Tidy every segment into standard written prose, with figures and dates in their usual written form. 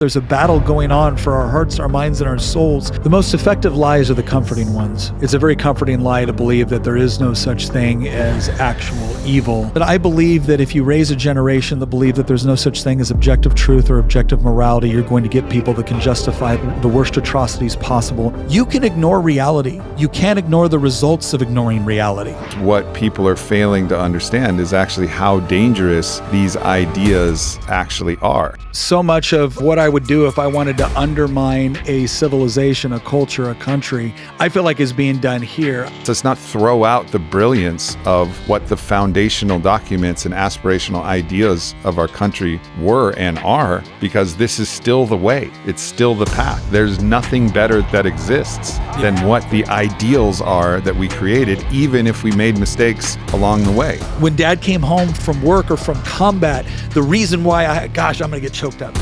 There's a battle going on for our hearts, our minds, and our souls. The most effective lies are the comforting ones. It's a very comforting lie to believe that there is no such thing as actual evil. But I believe that if you raise a generation that believe that there's no such thing as objective truth or objective morality, you're going to get people that can justify the worst atrocities possible. You can ignore reality. You can't ignore the results of ignoring reality. What people are failing to understand is actually how dangerous these ideas actually are. So much of what I would do if I wanted to undermine a civilization, a culture, a country, I feel like is being done here. So let's not throw out the brilliance of what the foundational documents and aspirational ideas of our country were and are, because this is still the way. It's still the path. There's nothing better that exists than what the ideals are that we created, even if we made mistakes along the way. When Dad came home from work or from combat, the reason why I'm going to get choked up.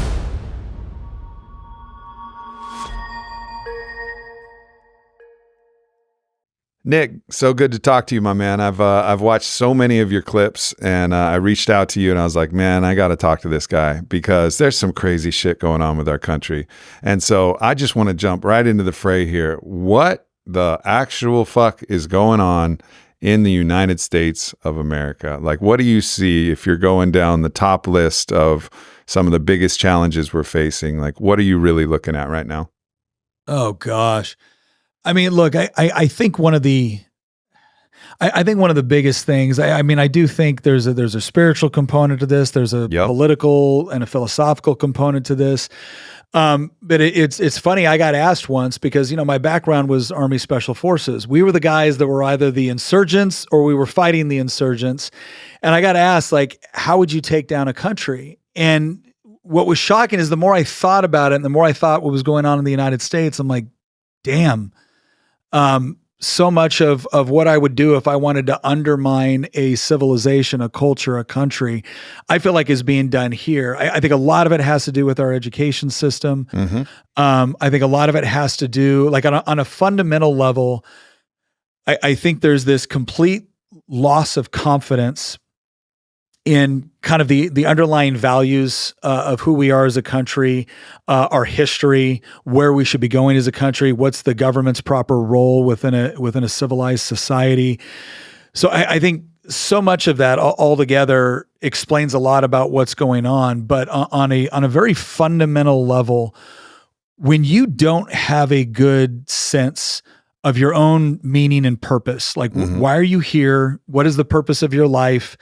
Nick, so good to talk to you, my man. I've watched so many of your clips, and I reached out to you and I was like, man, I got to talk to this guy because there's some crazy shit going on with our country. And so I just want to jump right into the fray here. What the actual fuck is going on in the United States of America? Like, what do you see if you're going down the top list of some of the biggest challenges we're facing? Like, what are you really looking at right now? Oh gosh. I mean, look, I think one of the biggest things, I do think there's a spiritual component to this. There's a political and a philosophical component to this. But it's funny. I got asked once because, my background was Army Special Forces. We were the guys that were either the insurgents or we were fighting the insurgents. And I got asked, like, how would you take down a country? And what was shocking is the more I thought about it and the more I thought what was going on in the United States, I'm like, damn. So much of what I would do if I wanted to undermine a civilization, a culture, a country, I feel like is being done here. I think a lot of it has to do with our education system. Mm-hmm. I think a lot of it has to do, like on a fundamental level, I think there's this complete loss of confidence in kind of the underlying values of who we are as a country, our history, where we should be going as a country, what's the government's proper role within a civilized society. So I think so much of that all together explains a lot about what's going on. But on a very fundamental level, when you don't have a good sense of your own meaning and purpose, like why are you here? What is the purpose of your life?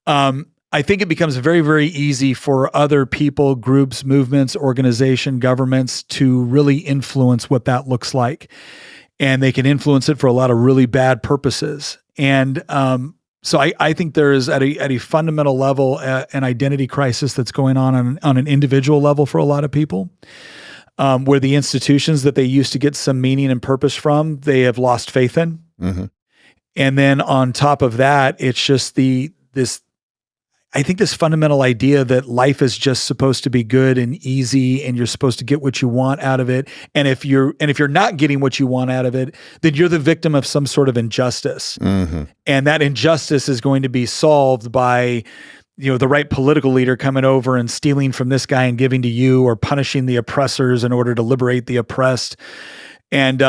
I think it becomes very, very easy for other people, groups, movements, organization, governments to really influence what that looks like. And they can influence it for a lot of really bad purposes. And so I think there is at a fundamental level an identity crisis that's going on an individual level for a lot of people, where the institutions that they used to get some meaning and purpose from, they have lost faith in. Mm-hmm. And then on top of that, it's just this fundamental idea that life is just supposed to be good and easy and you're supposed to get what you want out of it. And if you're not getting what you want out of it, then you're the victim of some sort of injustice. Mm-hmm. And that injustice is going to be solved by, the right political leader coming over and stealing from this guy and giving to you, or punishing the oppressors in order to liberate the oppressed. And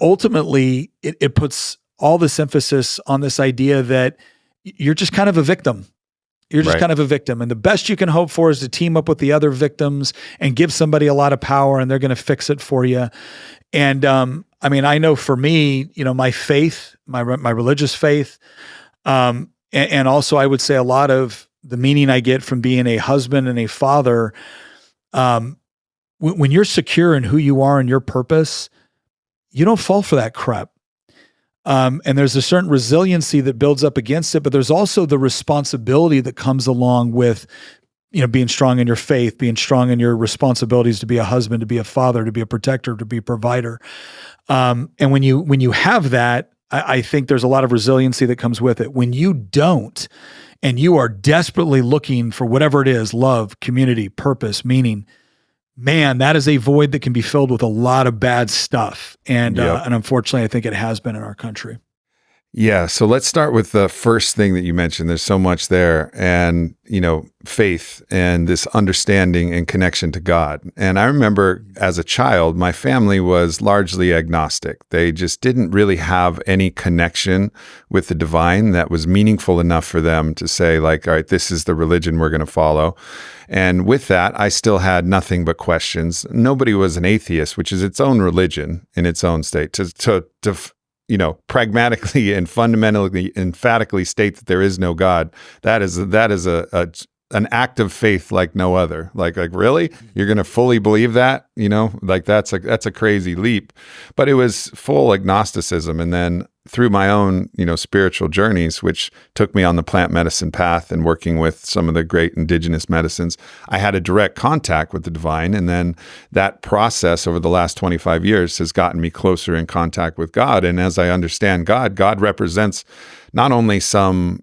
ultimately it puts all this emphasis on this idea that you're just kind of a victim. You're just kind of a victim. And the best you can hope for is to team up with the other victims and give somebody a lot of power and they're going to fix it for you. And I know for me, my faith, my religious faith, and also I would say a lot of the meaning I get from being a husband and a father, when you're secure in who you are and your purpose, you don't fall for that crap. And there's a certain resiliency that builds up against it, but there's also the responsibility that comes along with, being strong in your faith, being strong in your responsibilities to be a husband, to be a father, to be a protector, to be a provider. And when you have that, I think there's a lot of resiliency that comes with it. When you don't, and you are desperately looking for whatever it is, love, community, purpose, meaning, man, that is a void that can be filled with a lot of bad stuff. And unfortunately, I think it has been in our country. Yeah. So let's start with the first thing that you mentioned. There's so much there, and, faith and this understanding and connection to God. And I remember as a child, my family was largely agnostic. They just didn't really have any connection with the divine that was meaningful enough for them to say, like, all right, this is the religion we're going to follow. And with that, I still had nothing but questions. Nobody was an atheist, which is its own religion in its own state. To pragmatically and fundamentally, emphatically state that there is no God, that is an act of faith like no other. Like really, you're going to fully believe that? That's a crazy leap. But it was full agnosticism, and then through my own spiritual journeys, which took me on the plant medicine path and working with some of the great indigenous medicines, I had a direct contact with the divine, and then that process over the last 25 years has gotten me closer in contact with God. And as I understand God represents not only some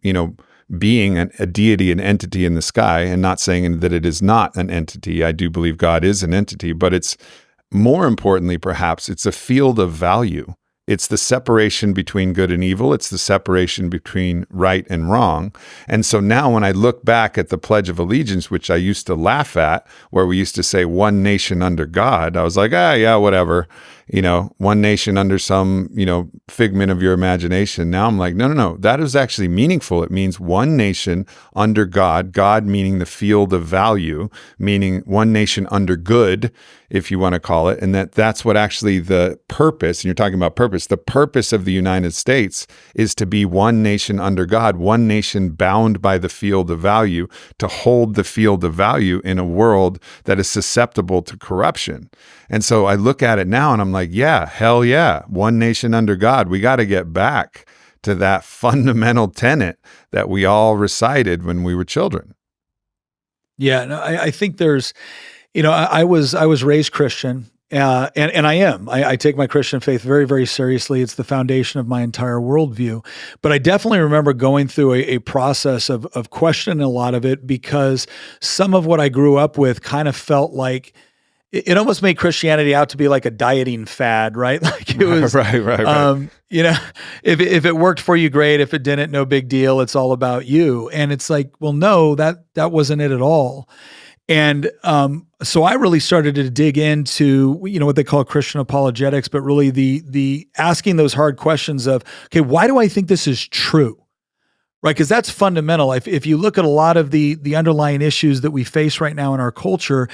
being a deity, an entity in the sky, and not saying that it is not an entity. I do believe God is an entity, but it's more importantly, perhaps, it's a field of value. It's the separation between good and evil. It's the separation between right and wrong. And so now when I look back at the Pledge of Allegiance, which I used to laugh at, where we used to say one nation under God, I was like, yeah, whatever. One nation under some, figment of your imagination. Now I'm like, no, that is actually meaningful. It means one nation under God, God meaning the field of value, meaning one nation under good, if you want to call it. And that's what actually the purpose, and you're talking about purpose, the purpose of the United States is to be one nation under God, one nation bound by the field of value, to hold the field of value in a world that is susceptible to corruption. And so I look at it now and I'm like, yeah, hell yeah, one nation under God. We got to get back to that fundamental tenet that we all recited when we were children. Yeah, no, I think there's, I was raised Christian, and I am. I take my Christian faith very, very seriously. It's the foundation of my entire worldview. But I definitely remember going through a process of questioning a lot of it, because some of what I grew up with kind of felt like it almost made Christianity out to be like a dieting fad, right? Like it was right. If it worked for you, great. If it didn't, no big deal. It's all about you. And it's like, well, no, that wasn't it at all. And so I really started to dig into, what they call Christian apologetics, but really the asking those hard questions of, okay, why do I think this is true? Right? Because that's fundamental. If you look at a lot of the underlying issues that we face right now in our culture,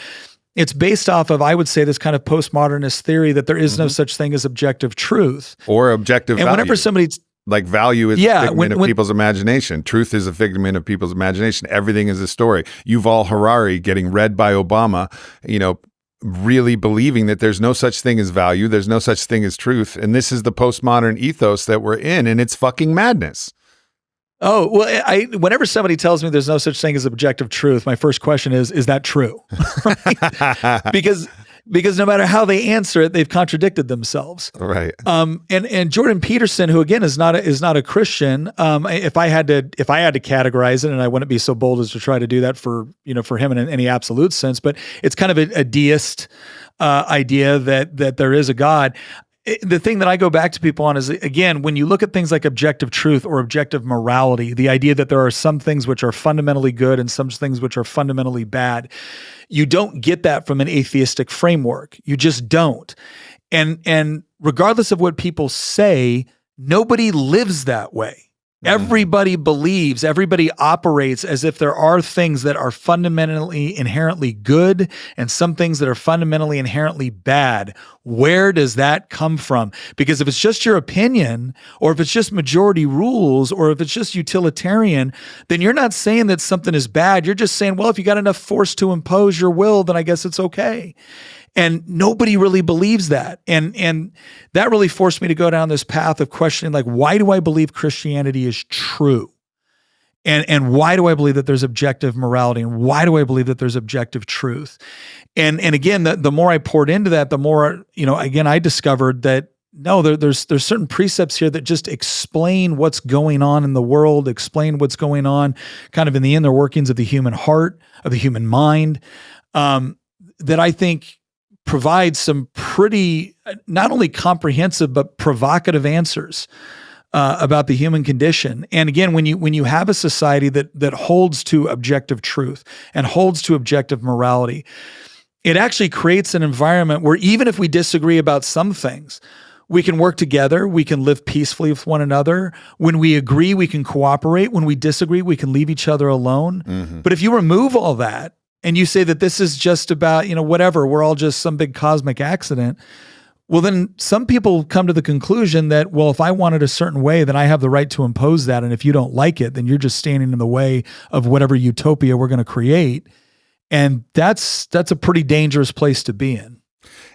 it's based off of, I would say, this kind of postmodernist theory that there is no such thing as objective truth or objective value. And whenever somebody's like value is a figment of people's imagination. Truth is a figment of people's imagination. Everything is a story. Yuval Harari getting read by Obama, really believing that there's no such thing as value. There's no such thing as truth. And this is the postmodern ethos that we're in, and it's fucking madness. Oh, well, whenever somebody tells me there's no such thing as objective truth, my first question is that true? Because no matter how they answer it, they've contradicted themselves. Right. And Jordan Peterson, who again is not a Christian, if I had to categorize it, and I wouldn't be so bold as to try to do that for him in any absolute sense, but it's kind of a deist idea that there is a God. The thing that I go back to people on is, again, when you look at things like objective truth or objective morality, the idea that there are some things which are fundamentally good and some things which are fundamentally bad, you don't get that from an atheistic framework. You just don't. And regardless of what people say, nobody lives that way. Everybody believes, everybody operates as if there are things that are fundamentally inherently good and some things that are fundamentally inherently bad. Where does that come from? Because if it's just your opinion, or if it's just majority rules, or if it's just utilitarian, then you're not saying that something is bad. You're just saying, well, if you got enough force to impose your will, then I guess it's okay. And nobody really believes that. And that really forced me to go down this path of questioning, like, why do I believe Christianity is true? And why do I believe that there's objective morality? And why do I believe that there's objective truth? And again, the more I poured into that, the more, again, I discovered that no, there's certain precepts here that just explain what's going on in the world, explain what's going on kind of in the inner workings of the human heart, of the human mind, that I think provide some pretty, not only comprehensive, but provocative answers about the human condition. And again, when you have a society that holds to objective truth and holds to objective morality, it actually creates an environment where even if we disagree about some things, we can work together, we can live peacefully with one another. When we agree, we can cooperate. When we disagree, we can leave each other alone. Mm-hmm. But if you remove all that and you say that this is just about, whatever, we're all just some big cosmic accident, well, then some people come to the conclusion that, well, if I want it a certain way, then I have the right to impose that. And if you don't like it, then you're just standing in the way of whatever utopia we're going to create. And that's a pretty dangerous place to be in.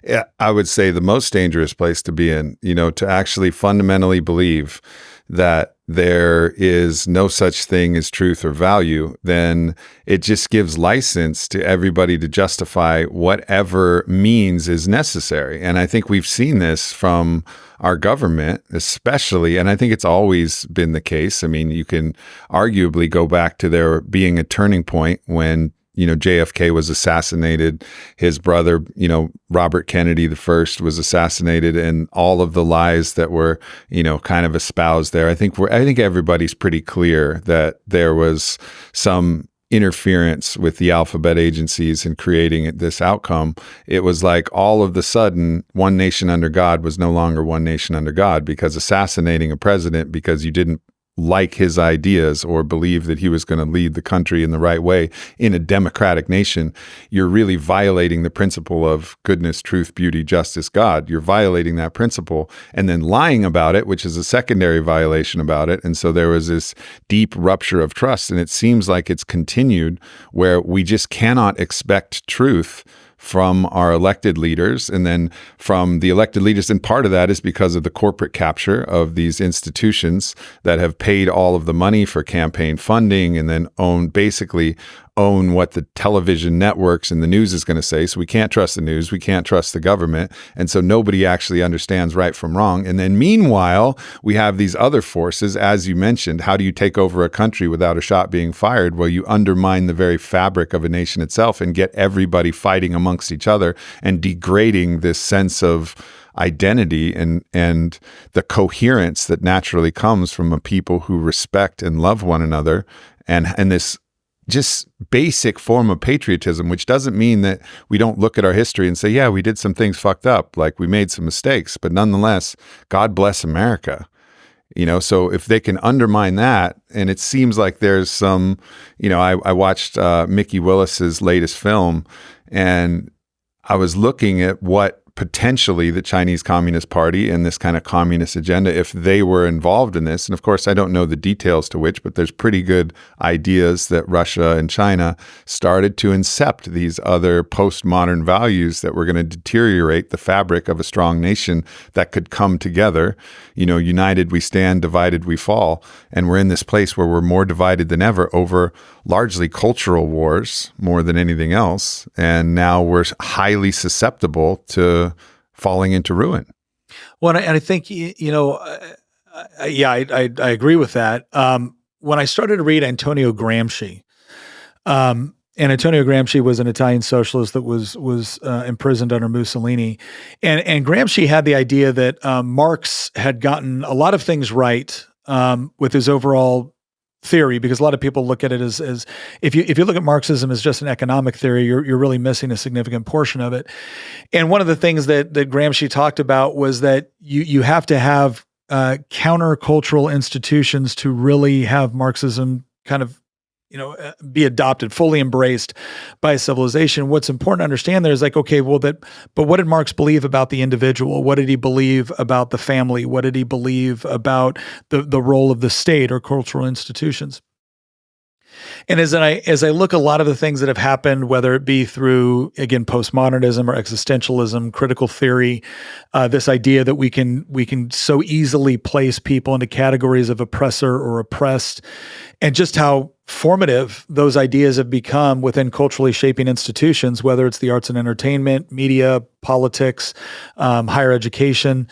Yeah, I would say the most dangerous place to be in, to actually fundamentally believe that there is no such thing as truth or value, then it just gives license to everybody to justify whatever means is necessary. And I think we've seen this from our government, especially, and I think it's always been the case. I mean, you can arguably go back to there being a turning point when JFK was assassinated, his brother, Robert Kennedy the first was assassinated, and all of the lies that were, kind of espoused there. I think everybody's pretty clear that there was some interference with the alphabet agencies in creating this outcome. It was like all of the sudden, one nation under God was no longer one nation under God, because assassinating a president because you didn't like his ideas or believe that he was going to lead the country in the right way in a democratic nation, you're really violating the principle of goodness, truth, beauty, justice, God. You're violating that principle and then lying about it, which is a secondary violation about it. And so there was this deep rupture of trust. And it seems like it's continued where we just cannot expect truth from our elected leaders, and then from the elected leaders. And part of that is because of the corporate capture of these institutions that have paid all of the money for campaign funding and then basically own what the television networks and the news is going to say. So we can't trust the news. We can't trust the government. And so nobody actually understands right from wrong. And then meanwhile, we have these other forces, as you mentioned. How do you take over a country without a shot being fired? Well, you undermine the very fabric of a nation itself and get everybody fighting amongst each other and degrading this sense of identity and the coherence that naturally comes from a people who respect and love one another, and this just basic form of patriotism, which doesn't mean that we don't look at our history and say, yeah, we did some things fucked up, like we made some mistakes, but nonetheless, God bless America. So if they can undermine that, and it seems like there's some, I watched Mickey Willis's latest film, and I was looking at what potentially the Chinese Communist Party and this kind of communist agenda, if they were involved in this. And of course, I don't know the details to which, but there's pretty good ideas that Russia and China started to incept these other postmodern values that were going to deteriorate the fabric of a strong nation that could come together. United we stand, divided we fall. And we're in this place where we're more divided than ever over largely cultural wars more than anything else. And now we're highly susceptible to falling into ruin. Well, and I think, I agree with that. When I started to read Antonio Gramsci, and Antonio Gramsci was an Italian socialist that was imprisoned under Mussolini, and Gramsci had the idea that Marx had gotten a lot of things right with his overall theory, because a lot of people look at it as if you look at Marxism as just an economic theory, you're really missing a significant portion of it. And one of the things that Gramsci talked about was that you have to have countercultural institutions to really have Marxism kind of be adopted, fully embraced by civilization. What's important to understand there is like, okay, well, but what did Marx believe about the individual? What did he believe about the family? What did he believe about the role of the state or cultural institutions? And as I look a lot of the things that have happened, whether it be through, again, postmodernism or existentialism, critical theory, this idea that we can so easily place people into categories of oppressor or oppressed, and just how formative those ideas have become within culturally shaping institutions, whether it's the arts and entertainment, media, politics, higher education.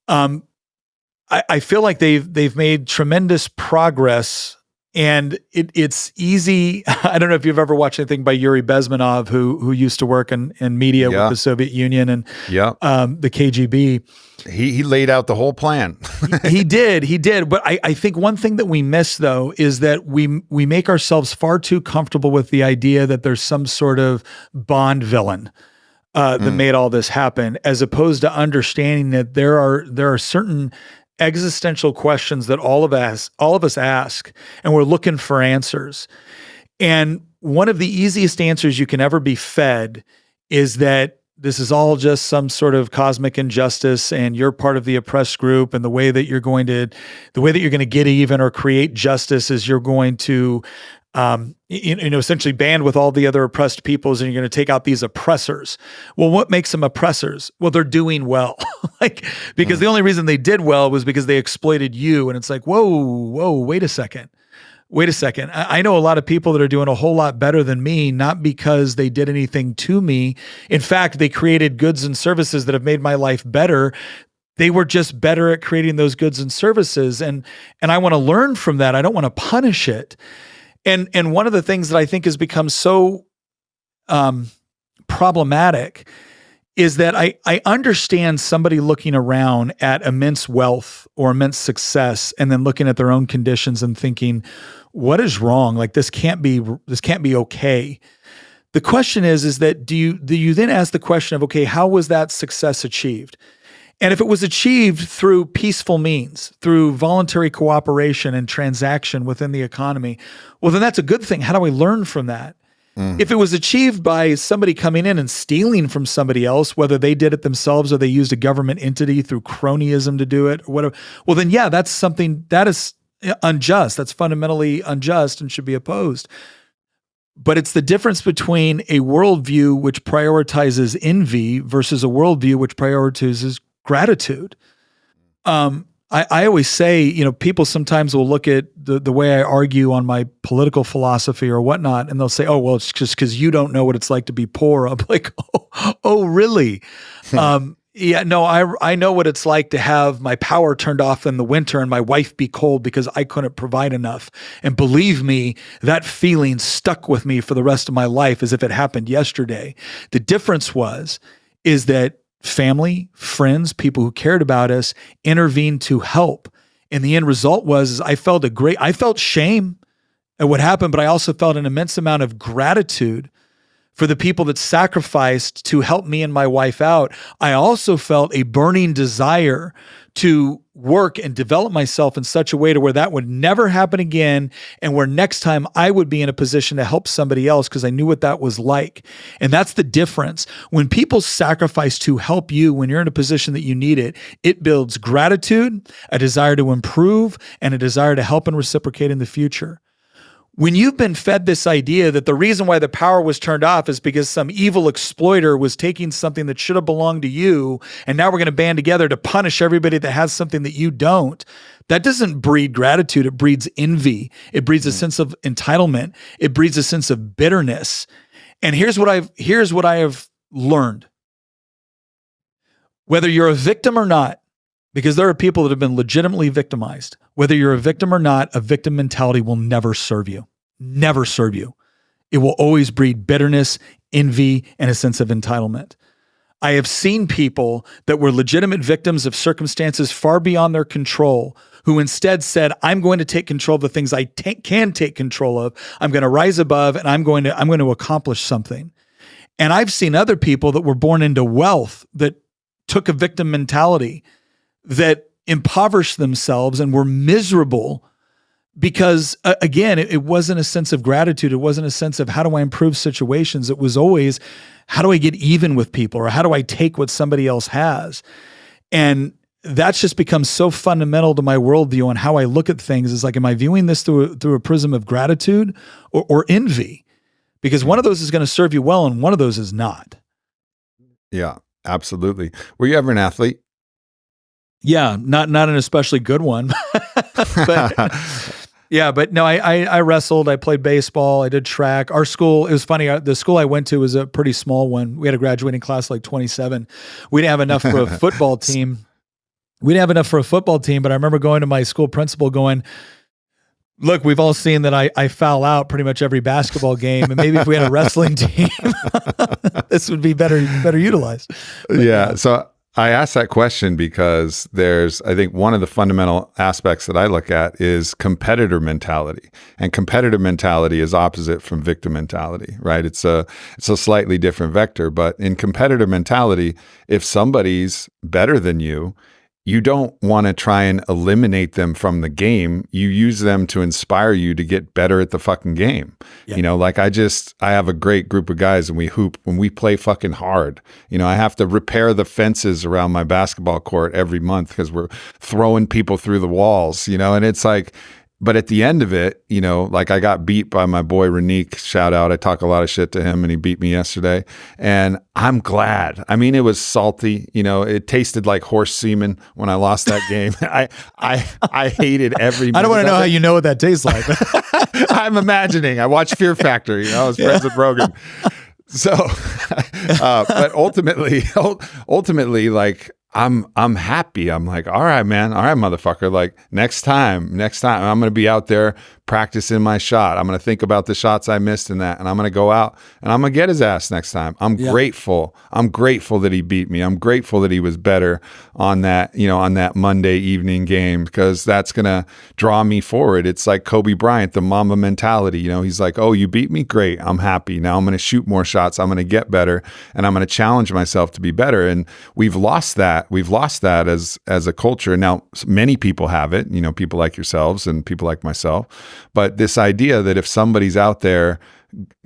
I feel like they've made tremendous progress And it's easy. I don't know if you've ever watched anything by Yuri Bezmenov, who used to work in media with the Soviet Union and the KGB. He laid out the whole plan. He did. But I think one thing that we miss, though, is that we make ourselves far too comfortable with the idea that there's some sort of Bond villain that made all this happen, as opposed to understanding that there are certain existential questions that all of us ask, and we're looking for answers. And one of the easiest answers you can ever be fed is that this is all just some sort of cosmic injustice, and you're part of the oppressed group, and the way that you're going to get even or create justice is you're going to essentially band with all the other oppressed peoples, and you're going to take out these oppressors. Well, what makes them oppressors? Well, they're doing well. Because the only reason they did well was because they exploited you. And it's like, whoa, wait a second. I know a lot of people that are doing a whole lot better than me, not because they did anything to me. In fact, they created goods and services that have made my life better. They were just better at creating those goods and services. And I want to learn from that. I don't want to punish it. And one of the things that I think has become so problematic is that I understand somebody looking around at immense wealth or immense success and then looking at their own conditions and thinking, what is wrong? Like, this can't be okay. The question is that do you then ask the question of, okay, how was that success achieved? And if it was achieved through peaceful means, through voluntary cooperation and transaction within the economy, well, then that's a good thing. How do I learn from that? If it was achieved by somebody coming in and stealing from somebody else, whether they did it themselves or they used a government entity through cronyism to do it or whatever, well, then, yeah, that's something that is unjust. That's fundamentally unjust and should be opposed. But it's the difference between a worldview which prioritizes envy versus a worldview which prioritizes gratitude. I always say, people sometimes will look at the way I argue on my political philosophy or whatnot, and they'll say, oh, well, it's just because you don't know what it's like to be poor. I'm like, oh, really? Yeah, no, I know what it's like to have my power turned off in the winter and my wife be cold because I couldn't provide enough. And believe me, that feeling stuck with me for the rest of my life as if it happened yesterday. The difference is that family, friends, people who cared about us intervened to help. And the end result was I felt shame at what happened, but I also felt an immense amount of gratitude for the people that sacrificed to help me and my wife out. I also felt a burning desire to work and develop myself in such a way to where that would never happen again, and where next time I would be in a position to help somebody else because I knew what that was like. And that's the difference. When people sacrifice to help you when you're in a position that you need it, it builds gratitude, a desire to improve, and a desire to help and reciprocate in the future. When you've been fed this idea that the reason why the power was turned off is because some evil exploiter was taking something that should have belonged to you, and now we're going to band together to punish everybody that has something that you don't, that doesn't breed gratitude. It breeds envy. It breeds a sense of entitlement. It breeds a sense of bitterness. And here's what I have learned. Whether you're a victim or not, because there are people that have been legitimately victimized. Whether you're a victim or not, a victim mentality will never serve you. Never serve you. It will always breed bitterness, envy, and a sense of entitlement. I have seen people that were legitimate victims of circumstances far beyond their control, who instead said, I'm going to take control of the things I can take control of. I'm going to rise above, and I'm going to accomplish something. And I've seen other people that were born into wealth that took a victim mentality, that impoverished themselves and were miserable because, again, it wasn't a sense of gratitude. It wasn't a sense of how do I improve situations. It was always, how do I get even with people, or how do I take what somebody else has? And that's just become so fundamental to my worldview and how I look at things. Is like, am I viewing this through a prism of gratitude or envy? Because one of those is going to serve you well and one of those is not. Yeah, absolutely. Were you ever an athlete? Yeah, not an especially good one. But no, I wrestled, I played baseball, I did track. Our school, it was funny, the school I went to was a pretty small one. We had a graduating class like 27. We didn't have enough for a football team. But I remember going to my school principal going, Look, we've all seen that I foul out pretty much every basketball game, and maybe if we had a wrestling team, this would be better utilized. But, yeah. So I asked that question because I think one of the fundamental aspects that I look at is competitor mentality, and competitive mentality is opposite from victim mentality, right? It's a slightly different vector, but in competitive mentality, if somebody's better than you, you don't want to try and eliminate them from the game. You use them to inspire you to get better at the fucking game. Yep. You know, like I have a great group of guys and we hoop when we play fucking hard. You know, I have to repair the fences around my basketball court every month because we're throwing people through the walls, you know, and it's like, but at the end of it, you know, like I got beat by my boy Renique, shout out. I talk a lot of shit to him and he beat me yesterday. And I'm glad. I mean, it was salty. You know, it tasted like horse semen when I lost that game. I hated every minute. I don't want to know how you know what that tastes like. I'm imagining. I watched Fear Factor. You know, I was friends with Rogan. So, but ultimately, like, I'm happy. I'm like, all right, man. All right, motherfucker. Like next time, I'm going to be out there practicing my shot. I'm going to think about the shots I missed in that. And I'm going to go out and I'm going to get his ass next time. I'm grateful. I'm grateful that he beat me. I'm grateful that he was better on that, you know, on that Monday evening game, because that's going to draw me forward. It's like Kobe Bryant, the Mamba mentality. You know, he's like, oh, you beat me? Great. I'm happy. Now I'm going to shoot more shots. I'm going to get better and I'm going to challenge myself to be better. And we've lost that. We've lost that as a culture. Now, many people have it, you know, people like yourselves and people like myself. But this idea that if somebody's out there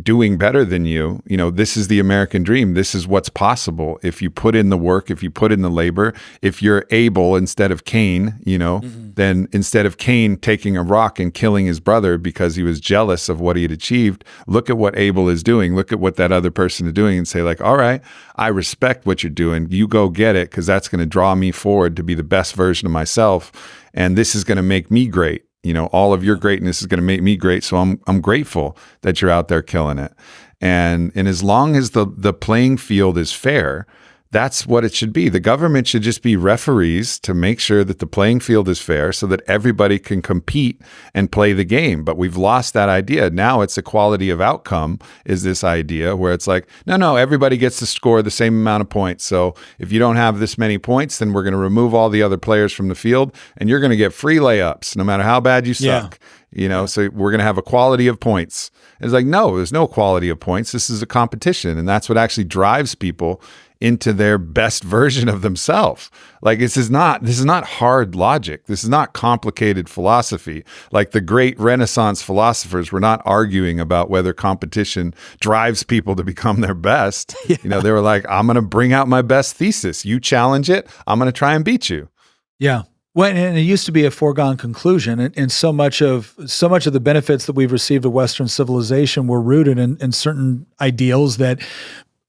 doing better than you, you know, this is the American dream. This is what's possible. If you put in the work, if you put in the labor, if you're Abel instead of Cain, you know, then instead of Cain taking a rock and killing his brother because he was jealous of what he had achieved, look at what Abel is doing. Look at what that other person is doing and say like, all right, I respect what you're doing. You go get it, because that's going to draw me forward to be the best version of myself. And this is going to make me great. You know, all of your greatness is going to make me great. So I'm grateful that you're out there killing it. And as long as the playing field is fair, that's what it should be. The government should just be referees to make sure that the playing field is fair so that everybody can compete and play the game. But we've lost that idea. Now it's equality of outcome is this idea where it's like, no, everybody gets to score the same amount of points. So if you don't have this many points, then we're going to remove all the other players from the field and you're going to get free layups no matter how bad you suck. You know, so we're going to have equality of points. It's like, no, there's no equality of points. This is a competition. And that's what actually drives people into their best version of themselves. Like this is not hard logic. This is not complicated philosophy. Like the great Renaissance philosophers were not arguing about whether competition drives people to become their best. You know, they were like, I'm going to bring out my best thesis. You challenge it. I'm going to try and beat you. Yeah. Well, and it used to be a foregone conclusion, and so much of the benefits that we've received of Western civilization were rooted in certain ideals that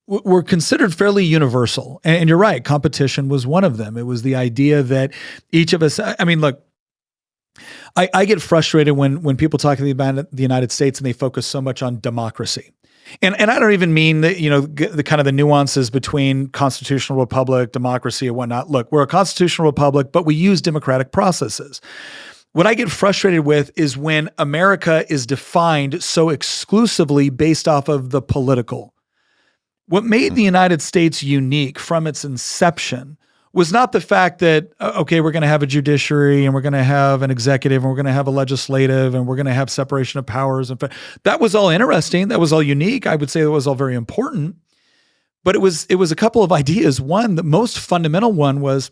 were considered fairly universal. And you're right, competition was one of them. It was the idea that each of us, I mean, look, I get frustrated when people talk about the United States and they focus so much on democracy. And I don't even mean that, you know, the kind of the nuances between constitutional republic, democracy, and whatnot. Look, we're a constitutional republic, but we use democratic processes. What I get frustrated with is when America is defined so exclusively based off of the political. What made the United States unique from its inception was not the fact that, okay, we're going to have a judiciary and we're going to have an executive and we're going to have a legislative and we're going to have separation of powers. And that was all interesting. That was all unique. I would say that was all very important. But it was a couple of ideas. One, the most fundamental one was,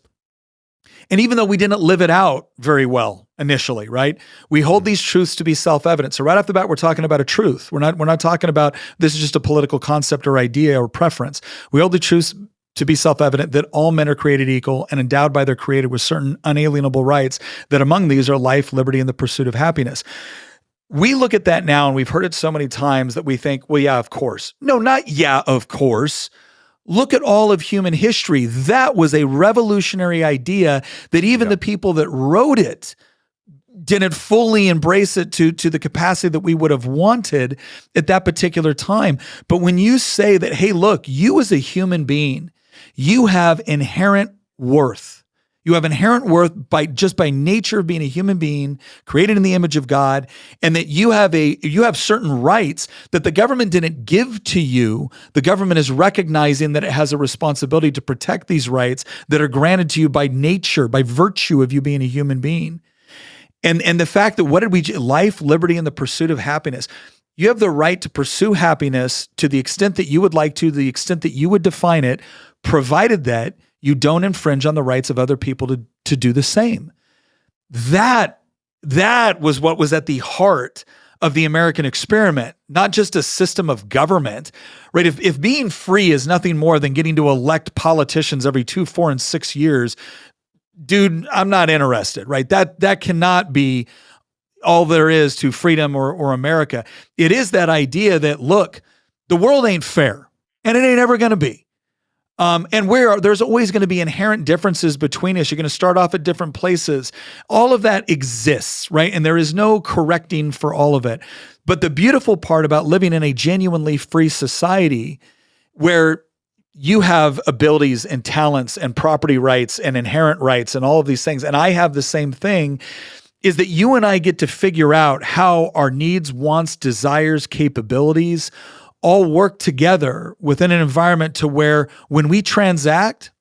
and even though we didn't live it out very well initially, right? We hold these truths to be self-evident. So right off the bat, we're talking about a truth. We're not talking about this is just a political concept or idea or preference. We hold the truths to be self-evident that all men are created equal and endowed by their creator with certain unalienable rights, that among these are life, liberty, and the pursuit of happiness. We look at that now and we've heard it so many times that we think, well, yeah, of course. No, not yeah, of course. Look at all of human history. That was a revolutionary idea that even the people that wrote it didn't fully embrace it to the capacity that we would have wanted at that particular time. But when you say that, hey, look, you as a human being, you have inherent worth. You have inherent worth by nature of being a human being created in the image of God, and that you have certain rights that the government didn't give to you. The government is recognizing that it has a responsibility to protect these rights that are granted to you by nature, by virtue of you being a human being. And the fact that life, liberty, and the pursuit of happiness. You have the right to pursue happiness to the extent that you would like to, the extent that you would define it, provided that you don't infringe on the rights of other people to do the same. That was what was at the heart of the American experiment, not just a system of government, right? If being free is nothing more than getting to elect politicians every 2, 4, and 6 years, dude, I'm not interested, right? That cannot be all there is to freedom or America. It is that idea that, look, the world ain't fair, and it ain't ever going to be. And there's always going to be inherent differences between us. You're going to start off at different places. All of that exists, right? And there is no correcting for all of it. But the beautiful part about living in a genuinely free society where you have abilities and talents and property rights and inherent rights and all of these things, and I have the same thing, is that you and I get to figure out how our needs, wants, desires, capabilities all work together within an environment to where when we transact,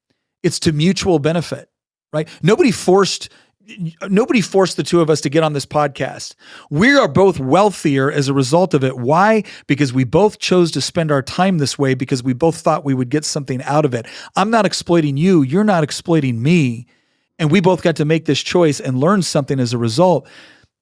it's to mutual benefit, right? Nobody forced the two of us to get on this podcast. We are both wealthier as a result of it. Why? Because we both chose to spend our time this way because we both thought we would get something out of it. I'm not exploiting you. You're not exploiting me. And we both got to make this choice and learn something as a result.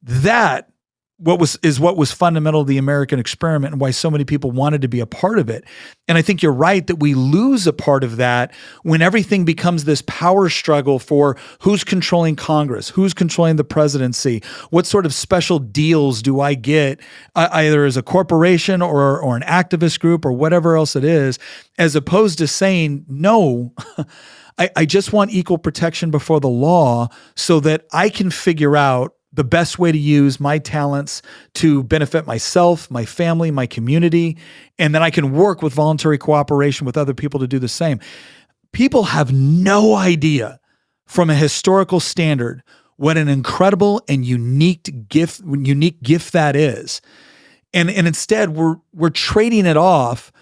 That what was fundamental to the American experiment and why so many people wanted to be a part of it. And I think you're right that we lose a part of that when everything becomes this power struggle for who's controlling Congress, who's controlling the presidency, what sort of special deals do I get either as a corporation or an activist group or whatever else it is, as opposed to saying, no, I just want equal protection before the law so that I can figure out the best way to use my talents to benefit myself, my family, my community, and then I can work with voluntary cooperation with other people to do the same. People have no idea from a historical standard what an incredible and unique gift that is. And instead we're trading it off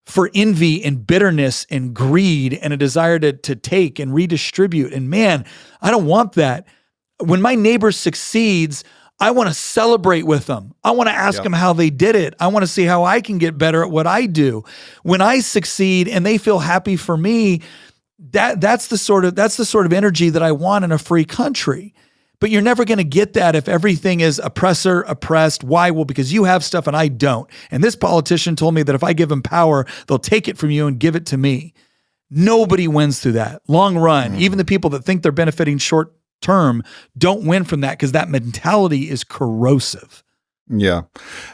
for envy and bitterness and greed and a desire to take and redistribute. And man, I don't want that. When my neighbor succeeds, I want to celebrate with them. I want to ask them how they did it. I want to see how I can get better at what I do. When I succeed and they feel happy for me, that's the sort of energy that I want in a free country. But you're never going to get that if everything is oppressor, oppressed. Why? Well, because you have stuff and I don't. And this politician told me that if I give them power, they'll take it from you and give it to me. Nobody wins through that. Long run, even the people that think they're benefiting short term don't win from that because that mentality is corrosive. Yeah.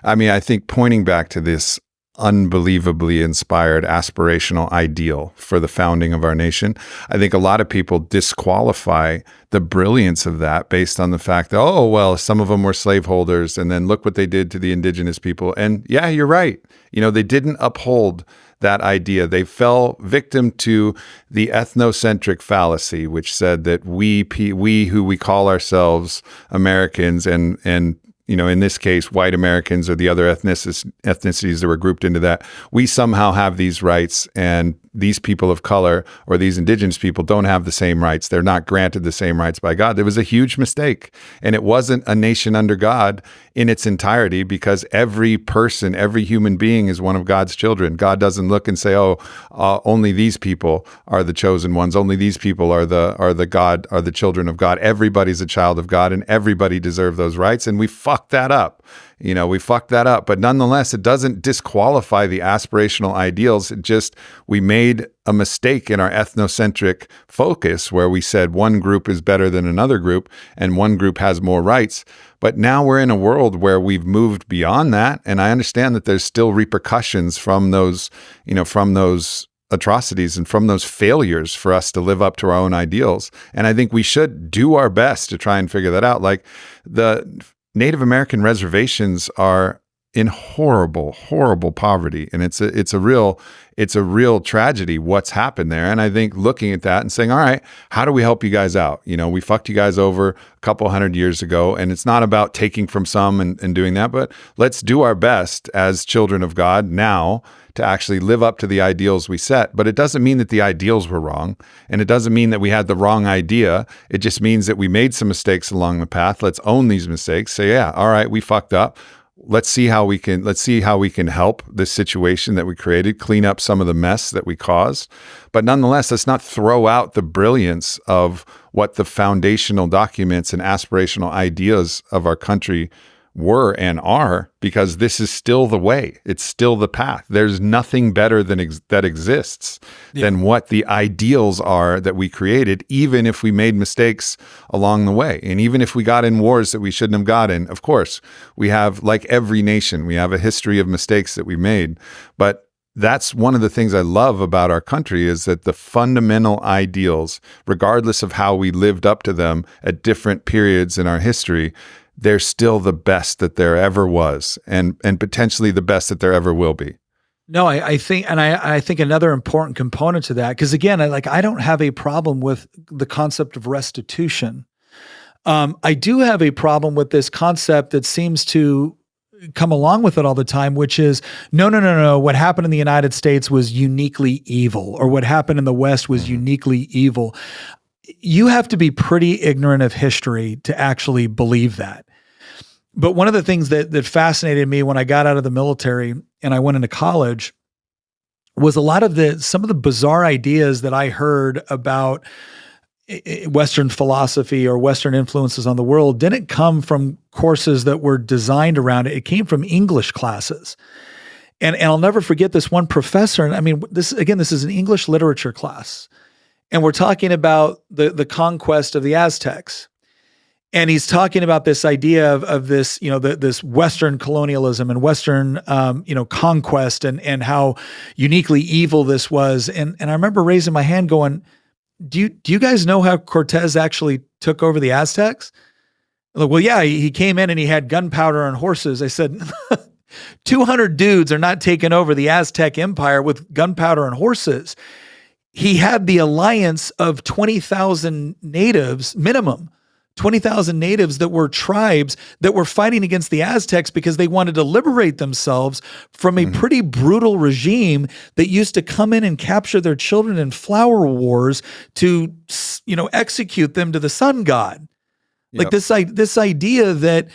I mean, I think pointing back to this unbelievably inspired aspirational ideal for the founding of our nation, I think a lot of people disqualify the brilliance of that based on the fact that, oh, well, some of them were slaveholders and then look what they did to the indigenous people. And yeah, you're right. They didn't uphold that idea. They fell victim to the ethnocentric fallacy, which said that we who we call ourselves Americans and in this case, white Americans or the other ethnicities that were grouped into that, we somehow have these rights and these people of color or these indigenous people don't have the same rights. They're not granted the same rights by God. There was a huge mistake. And it wasn't a nation under God in its entirety because every person, every human being is one of God's children. God doesn't look and say, only these people are the chosen ones. Only these people are the children of God. Everybody's a child of God and everybody deserves those rights. And we fucked that up. We fucked that up. But nonetheless, it doesn't disqualify the aspirational ideals. It just, we made a mistake in our ethnocentric focus where we said one group is better than another group and one group has more rights. But now we're in a world where we've moved beyond that. And I understand that there's still repercussions from those atrocities and from those failures for us to live up to our own ideals. And I think we should do our best to try and figure that out. Like the Native American reservations are in horrible, horrible poverty. And it's a real tragedy what's happened there. And I think looking at that and saying, all right, how do we help you guys out? We fucked you guys over a couple hundred years ago, and it's not about taking from some and doing that, but let's do our best as children of God now to actually live up to the ideals we set. But it doesn't mean that the ideals were wrong, and it doesn't mean that we had the wrong idea. It just means that we made some mistakes along the path. Let's own these mistakes. Say, yeah, all right, we fucked up. Let's see how we can help this situation that we created, clean up some of the mess that we caused. But nonetheless, let's not throw out the brilliance of what the foundational documents and aspirational ideas of our country were and are, because this is still the way. It's still the path. There's nothing better that exists than what the ideals are that we created, even if we made mistakes along the way. And even if we got in wars that we shouldn't have got in. Of course, we have, like every nation, we have a history of mistakes that we made. But that's one of the things I love about our country, is that the fundamental ideals, regardless of how we lived up to them at different periods in our history, they're still the best that there ever was, and potentially the best that there ever will be. No, I think another important component to that, because again, I don't have a problem with the concept of restitution. I do have a problem with this concept that seems to come along with it all the time, which is, no. What happened in the United States was uniquely evil, or what happened in the West was uniquely evil. You have to be pretty ignorant of history to actually believe that. But one of the things that fascinated me when I got out of the military and I went into college was some of the bizarre ideas that I heard about Western philosophy or Western influences on the world didn't come from courses that were designed around it. It came from English classes. And I'll never forget this one professor. And I mean, this is an English literature class. And we're talking about the conquest of the Aztecs. And he's talking about this idea of this, this Western colonialism and Western, conquest and how uniquely evil this was. And I remember raising my hand going, do you guys know how Cortez actually took over the Aztecs? Like, well, yeah, he came in and he had gunpowder on horses. I said, 200 dudes are not taking over the Aztec Empire with gunpowder and horses. He had the alliance of 20,000 natives, minimum, 20,000 natives that were tribes that were fighting against the Aztecs because they wanted to liberate themselves from a pretty brutal regime that used to come in and capture their children in flower wars to, execute them to the sun god. Like this idea that,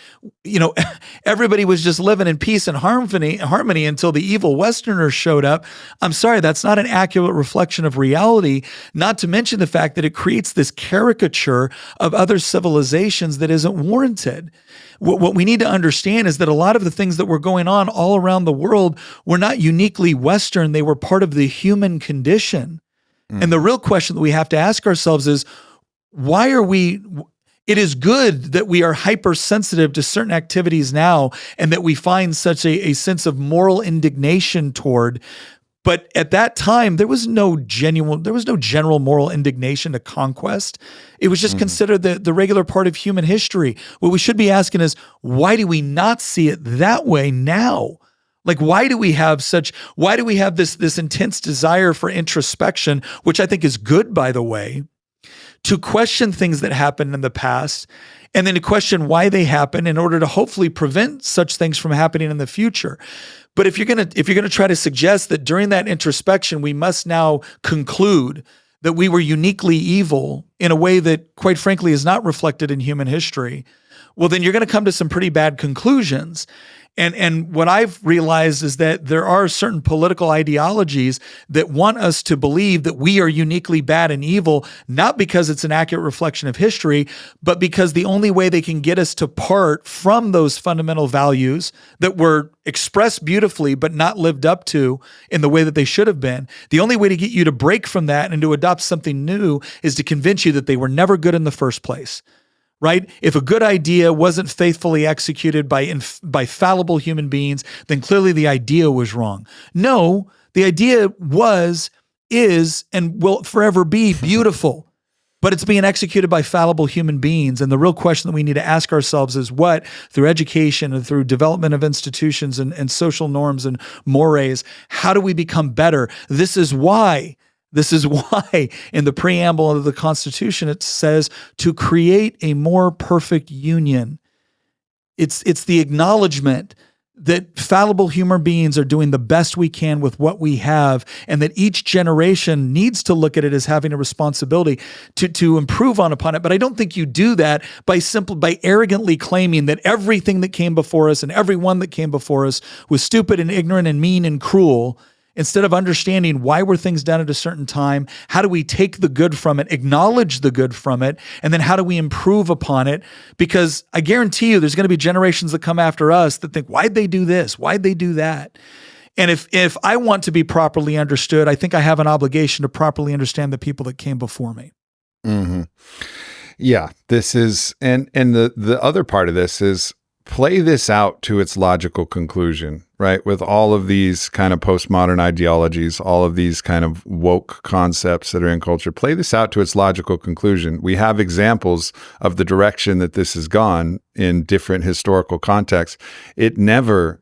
everybody was just living in peace and harmony until the evil Westerners showed up. I'm sorry, that's not an accurate reflection of reality, not to mention the fact that it creates this caricature of other civilizations that isn't warranted. What we need to understand is that a lot of the things that were going on all around the world were not uniquely Western. They were part of the human condition. And the real question that we have to ask ourselves is, why are we... It is good that we are hypersensitive to certain activities now and that we find such a sense of moral indignation toward. But at that time, there was no general moral indignation to conquest. It was just considered the regular part of human history. What we should be asking is, why do we not see it that way now? Like, why do we have this intense desire for introspection, which I think is good, by the way, to question things that happened in the past, and then to question why they happen in order to hopefully prevent such things from happening in the future. But if you're gonna try to suggest that during that introspection we must now conclude that we were uniquely evil in a way that, quite frankly, is not reflected in human history, well, then you're going to come to some pretty bad conclusions. And what I've realized is that there are certain political ideologies that want us to believe that we are uniquely bad and evil, not because it's an accurate reflection of history, but because the only way they can get us to part from those fundamental values that were expressed beautifully but not lived up to in the way that they should have been, the only way to get you to break from that and to adopt something new is to convince you that they were never good in the first place. Right? If a good idea wasn't faithfully executed by fallible human beings, then clearly the idea was wrong. No, the idea is, and will forever be beautiful. but it's being executed by fallible human beings. And the real question that we need to ask ourselves is what, through education and through development of institutions and social norms and mores, how do we become better? This is why in the preamble of the Constitution, it says to create a more perfect union. It's the acknowledgement that fallible human beings are doing the best we can with what we have, and that each generation needs to look at it as having a responsibility to improve upon it. But I don't think you do that by arrogantly claiming that everything that came before us and everyone that came before us was stupid and ignorant and mean and cruel, instead of understanding why were things done at a certain time, how do we take the good from it, acknowledge the good from it, and then how do we improve upon it? Because I guarantee you there's going to be generations that come after us that think, why'd they do this? Why'd they do that? And if I want to be properly understood, I think I have an obligation to properly understand the people that came before me. Mm-hmm. Yeah, this is, and the other part of this is, play this out to its logical conclusion, right? With all of these kind of postmodern ideologies, all of these kind of woke concepts that are in culture, play this out to its logical conclusion. We have examples of the direction that this has gone in different historical contexts. It never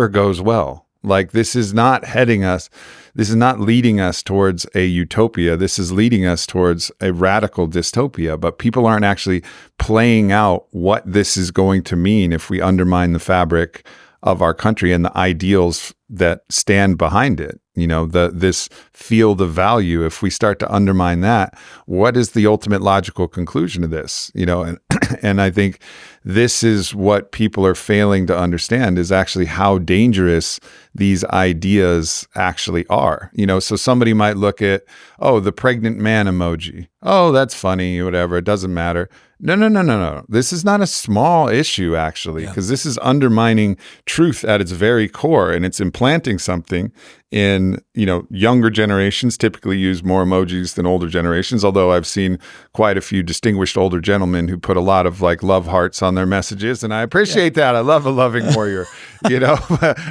goes well. Like, this is not leading us towards a utopia. This is leading us towards a radical dystopia, but people aren't actually playing out what this is going to mean if we undermine the fabric of our country and the ideals that stand behind it. You know, this field of value, if we start to undermine that, what is the ultimate logical conclusion of this? You know, and I think this is what people are failing to understand, is actually how dangerous these ideas actually are. You know, so somebody might look at, oh, the pregnant man emoji. Oh, that's funny, whatever, it doesn't matter. No. This is not a small issue, actually, because this is undermining truth at its very core, and it's implanting something in, you know, younger generations typically use more emojis than older generations, although I've seen quite a few distinguished older gentlemen who put a lot of like love hearts on their messages, and I appreciate that. I love a loving warrior, you know,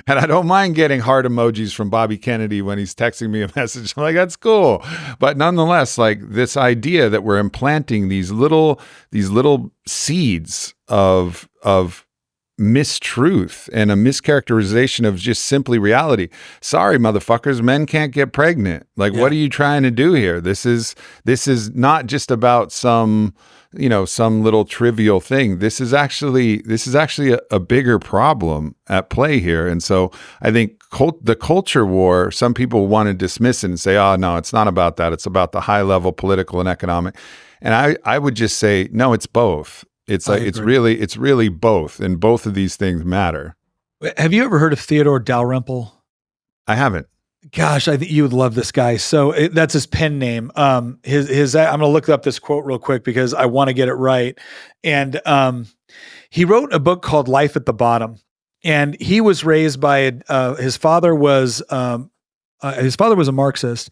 and I don't mind getting heart emojis from Bobby Kennedy when he's texting me a message. I'm like, that's cool. But nonetheless, like, this idea that we're implanting these little seeds of mistruth and a mischaracterization of just simply reality. Sorry, motherfuckers, men can't get pregnant. Like, what are you trying to do here? This is not just about some little trivial thing. This is actually a bigger problem at play here. And so I think the culture war, some people want to dismiss it and say, oh, no, it's not about that. It's about the high level political and economic. And I would just say, no, it's both. It's like, it's really both, and both of these things matter. Have you ever heard of Theodore Dalrymple? I haven't. Gosh, I think you would love this guy. So that's his pen name. I'm going to look up this quote real quick because I want to get it right. And he wrote a book called Life at the Bottom, and he was raised by his father was a Marxist.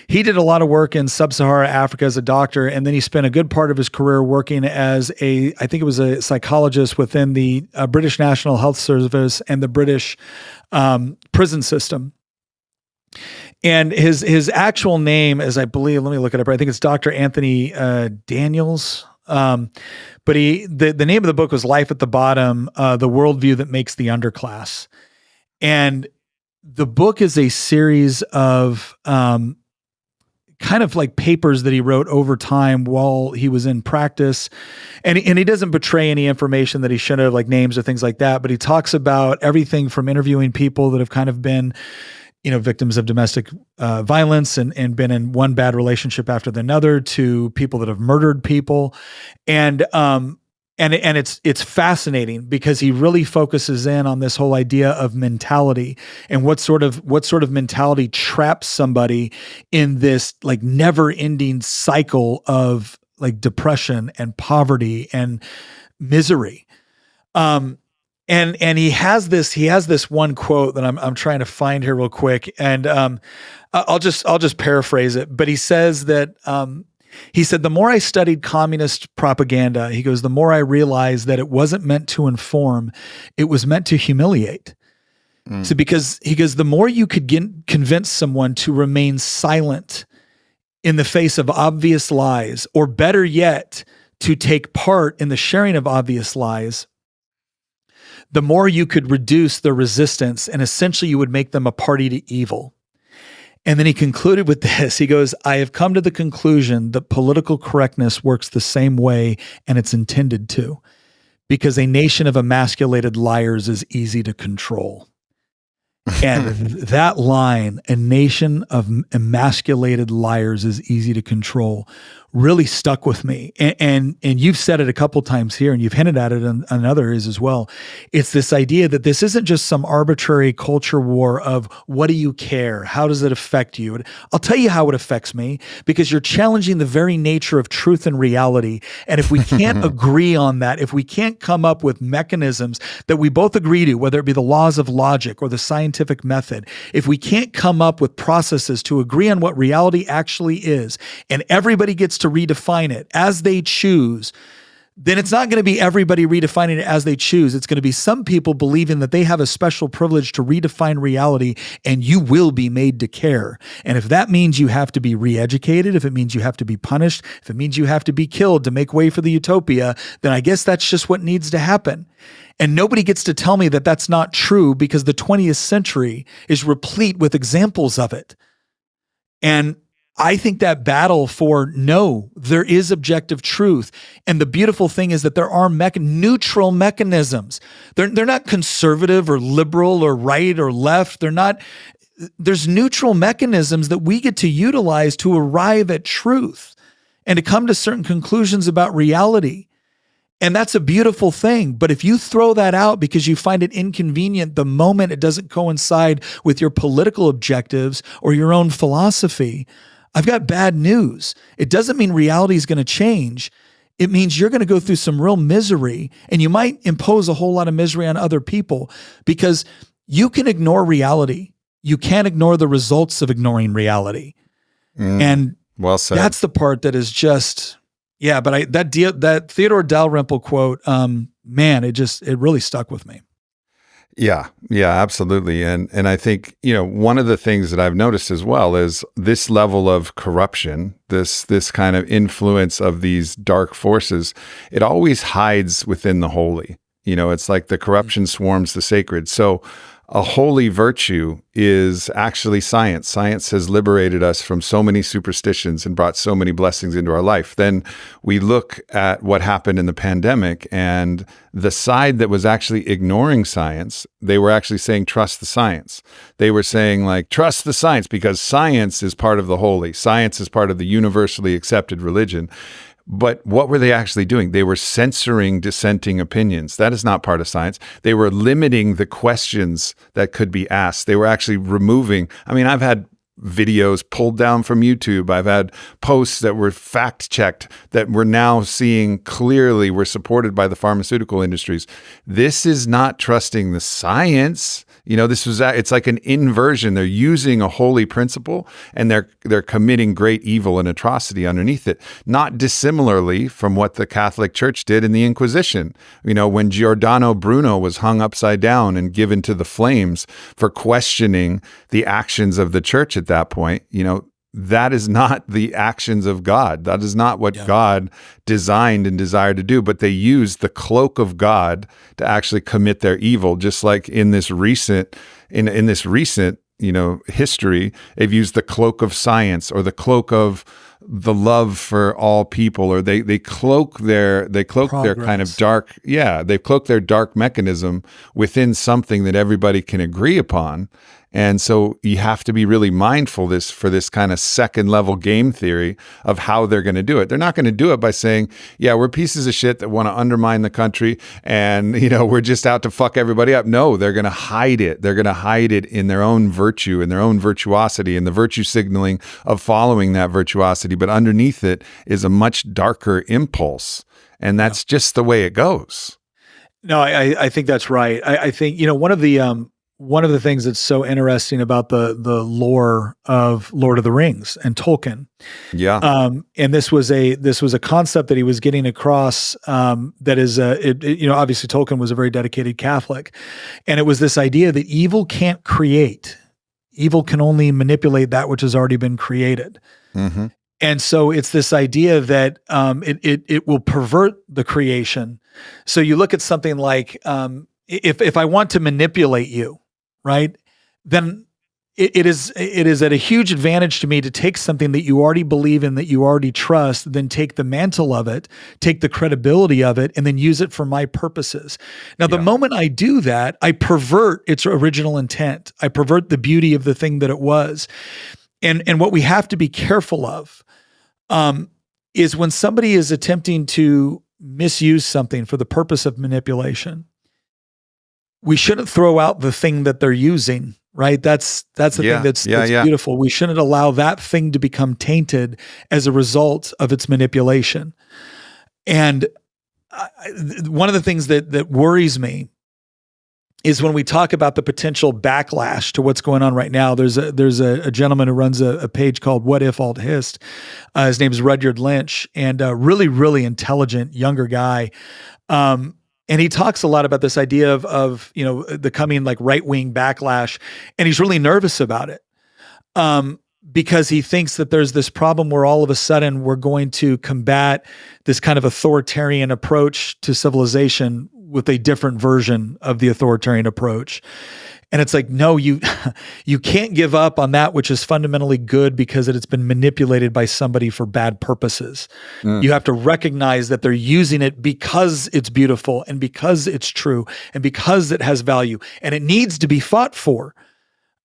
He did a lot of work in sub-Saharan Africa as a doctor, and then he spent a good part of his career working as I think it was a psychologist within the British National Health Service and the British prison system. And his actual name is, I believe, let me look it up. I think it's Dr. Anthony Daniels. But the name of the book was Life at the Bottom, The Worldview That Makes the Underclass. And the book is a series of kind of like papers that he wrote over time while he was in practice. And he doesn't betray any information that he shouldn't have, like names or things like that. But he talks about everything from interviewing people that have kind of been, you know, victims of domestic violence and been in one bad relationship after another, to people that have murdered people. And it's fascinating because he really focuses in on this whole idea of mentality and what sort of mentality traps somebody in this like never ending cycle of like depression and poverty and misery. And he has this one quote that I'm trying to find here real quick. And I'll just paraphrase it, but he says that, he said, the more I studied communist propaganda, he goes, the more I realized that it wasn't meant to inform, it was meant to humiliate. So because he goes, the more you could convince someone to remain silent in the face of obvious lies, or better yet, to take part in the sharing of obvious lies, the more you could reduce their resistance, and essentially you would make them a party to evil. And then he concluded with this. He goes, I have come to the conclusion that political correctness works the same way, and it's intended to, because a nation of emasculated liars is easy to control. And that line, a nation of emasculated liars is easy to control, really stuck with me. And you've said it a couple times here, and you've hinted at it in other areas as well. It's this idea that this isn't just some arbitrary culture war of what do you care? How does it affect you? I'll tell you how it affects me, because you're challenging the very nature of truth and reality. And if we can't agree on that, if we can't come up with mechanisms that we both agree to, whether it be the laws of logic or the scientific method, if we can't come up with processes to agree on what reality actually is, and everybody gets to redefine it as they choose, then it's not going to be everybody redefining it as they choose. It's going to be some people believing that they have a special privilege to redefine reality, and you will be made to care. And if that means you have to be re-educated, if it means you have to be punished, if it means you have to be killed to make way for the utopia, then I guess that's just what needs to happen. And nobody gets to tell me that that's not true, because the 20th century is replete with examples of it. And I think that battle for no, there is objective truth. And the beautiful thing is that there are neutral mechanisms. They're not conservative or liberal or right or left. There's neutral mechanisms that we get to utilize to arrive at truth and to come to certain conclusions about reality. And that's a beautiful thing. But if you throw that out because you find it inconvenient the moment it doesn't coincide with your political objectives or your own philosophy, I've got bad news. It doesn't mean reality is going to change. It means you're going to go through some real misery, and you might impose a whole lot of misery on other people, because you can ignore reality. You can't ignore the results of ignoring reality. And well said. That's the part that is just, yeah, but that Theodore Dalrymple quote, man, it really stuck with me. Yeah, absolutely. And I think, one of the things that I've noticed as well is this level of corruption, this kind of influence of these dark forces, it always hides within the holy. It's like the corruption swarms the sacred. So a holy virtue is actually science. Science has liberated us from so many superstitions and brought so many blessings into our life. Then we look at what happened in the pandemic, and the side that was actually ignoring science, they were actually saying, trust the science. They were saying, trust the science, because science is part of the holy. Science is part of the universally accepted religion. But what were they actually doing? They were censoring dissenting opinions. That is not part of science. They were limiting the questions that could be asked. They were actually removing. I've had videos pulled down from YouTube. I've had posts that were fact-checked that we're now seeing clearly were supported by the pharmaceutical industries. This is not trusting the science. It's like an inversion. They're using a holy principle, and they're committing great evil and atrocity underneath it, not dissimilarly from what the Catholic Church did in the Inquisition. When Giordano Bruno was hung upside down and given to the flames for questioning the actions of the church at that point, that is not the actions of God. That is not what God designed and desired to do, but they used the cloak of God to actually commit their evil. Just like in this recent, history, they've used the cloak of science or the cloak of the love for all people, or they cloak their kind of dark, they cloak their dark mechanism within something that everybody can agree upon. And so you have to be really mindful for this kind of second level game theory of how they're going to do it. They're not going to do it by saying, we're pieces of shit that want to undermine the country, and we're just out to fuck everybody up. No, they're going to hide it. They're going to hide it in their own virtue, in their own virtuosity, and the virtue signaling of following that virtuosity. But underneath it is a much darker impulse, and that's just the way it goes. No, I think that's right. I think one of the things that's so interesting about the lore of Lord of the Rings and Tolkien, and this was a concept that he was getting across. That is, obviously Tolkien was a very dedicated Catholic, and it was this idea that evil can't create; evil can only manipulate that which has already been created. Mm-hmm. And so it's this idea that it will pervert the creation. So you look at something like if I want to manipulate you, right, then it is at a huge advantage to me to take something that you already believe in, that you already trust, then take the mantle of it, take the credibility of it, and then use it for my purposes. Now, the moment I do that, I pervert its original intent. I pervert the beauty of the thing that it was. And what we have to be careful of is when somebody is attempting to misuse something for the purpose of manipulation, we shouldn't throw out the thing that they're using, right? That's the thing that's beautiful. We shouldn't allow that thing to become tainted as a result of its manipulation. And one of the things that worries me is when we talk about the potential backlash to what's going on right now. There's a gentleman who runs a page called What If Alt Hist. His name is Rudyard Lynch, and a really, really intelligent younger guy. And he talks a lot about this idea of the coming like right-wing backlash, and he's really nervous about it. Because he thinks that there's this problem where all of a sudden we're going to combat this kind of authoritarian approach to civilization with a different version of the authoritarian approach. And it's like, no, you can't give up on that which is fundamentally good because it's been manipulated by somebody for bad purposes. You have to recognize that they're using it because it's beautiful and because it's true and because it has value, and it needs to be fought for.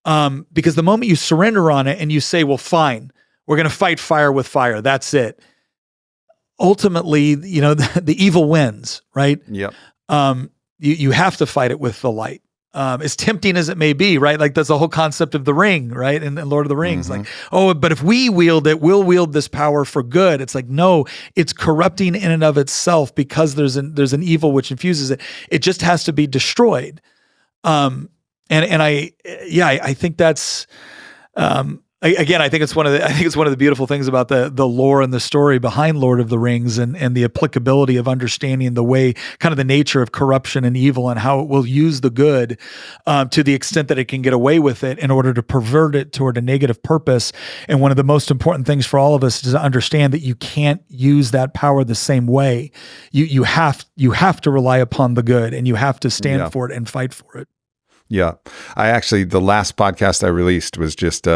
Because the moment you surrender on it and you say, well, fine, we're going to fight fire with fire, that's it. Ultimately, the evil wins, right? Yep. You have to fight it with the light. As tempting as it may be, right? Like that's the whole concept of the ring, right? And Lord of the Rings, like, oh, but if we wield it, we'll wield this power for good. It's like, no, it's corrupting in and of itself because there's an evil which infuses it. It just has to be destroyed. And I think that's, again, I think it's one of the beautiful things about the lore and the story behind Lord of the Rings and the applicability of understanding the way, kind of the nature of corruption and evil and how it will use the good to the extent that it can get away with it in order to pervert it toward a negative purpose. And one of the most important things for all of us is to understand that you can't use that power the same way. You have to rely upon the good, and you have to stand for it and fight for it. Yeah. The last podcast I released was just,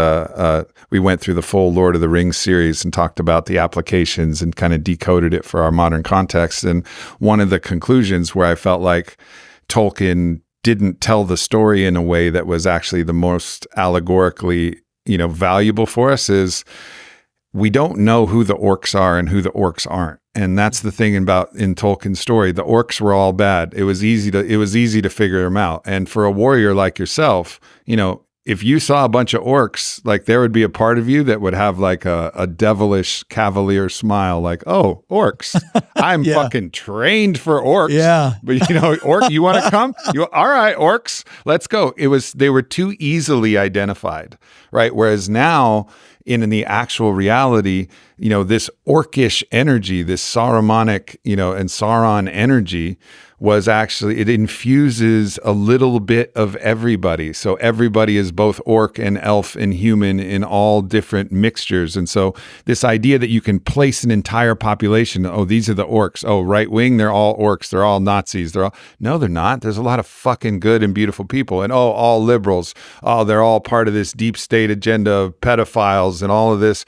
we went through the full Lord of the Rings series and talked about the applications and kind of decoded it for our modern context. And one of the conclusions where I felt like Tolkien didn't tell the story in a way that was actually the most allegorically, valuable for us is we don't know who the orcs are and who the orcs aren't. And that's the thing about in Tolkien's story. The orcs were all bad. It was easy to figure them out. And for a warrior like yourself, if you saw a bunch of orcs, like there would be a part of you that would have like a devilish cavalier smile, like, oh, orcs. I'm fucking trained for orcs. Yeah. But orc, you want to come? All right, orcs, let's go. They were too easily identified, right? Whereas now, in the actual reality, this orcish energy, this Saruman, and Sauron energy was actually, it infuses a little bit of everybody. So everybody is both orc and elf and human in all different mixtures. And so this idea that you can place an entire population, oh, these are the orcs. Oh, right wing, they're all orcs. They're all Nazis. No, they're not. There's a lot of fucking good and beautiful people. And oh, all liberals. Oh, they're all part of this deep state agenda of pedophiles and all of this.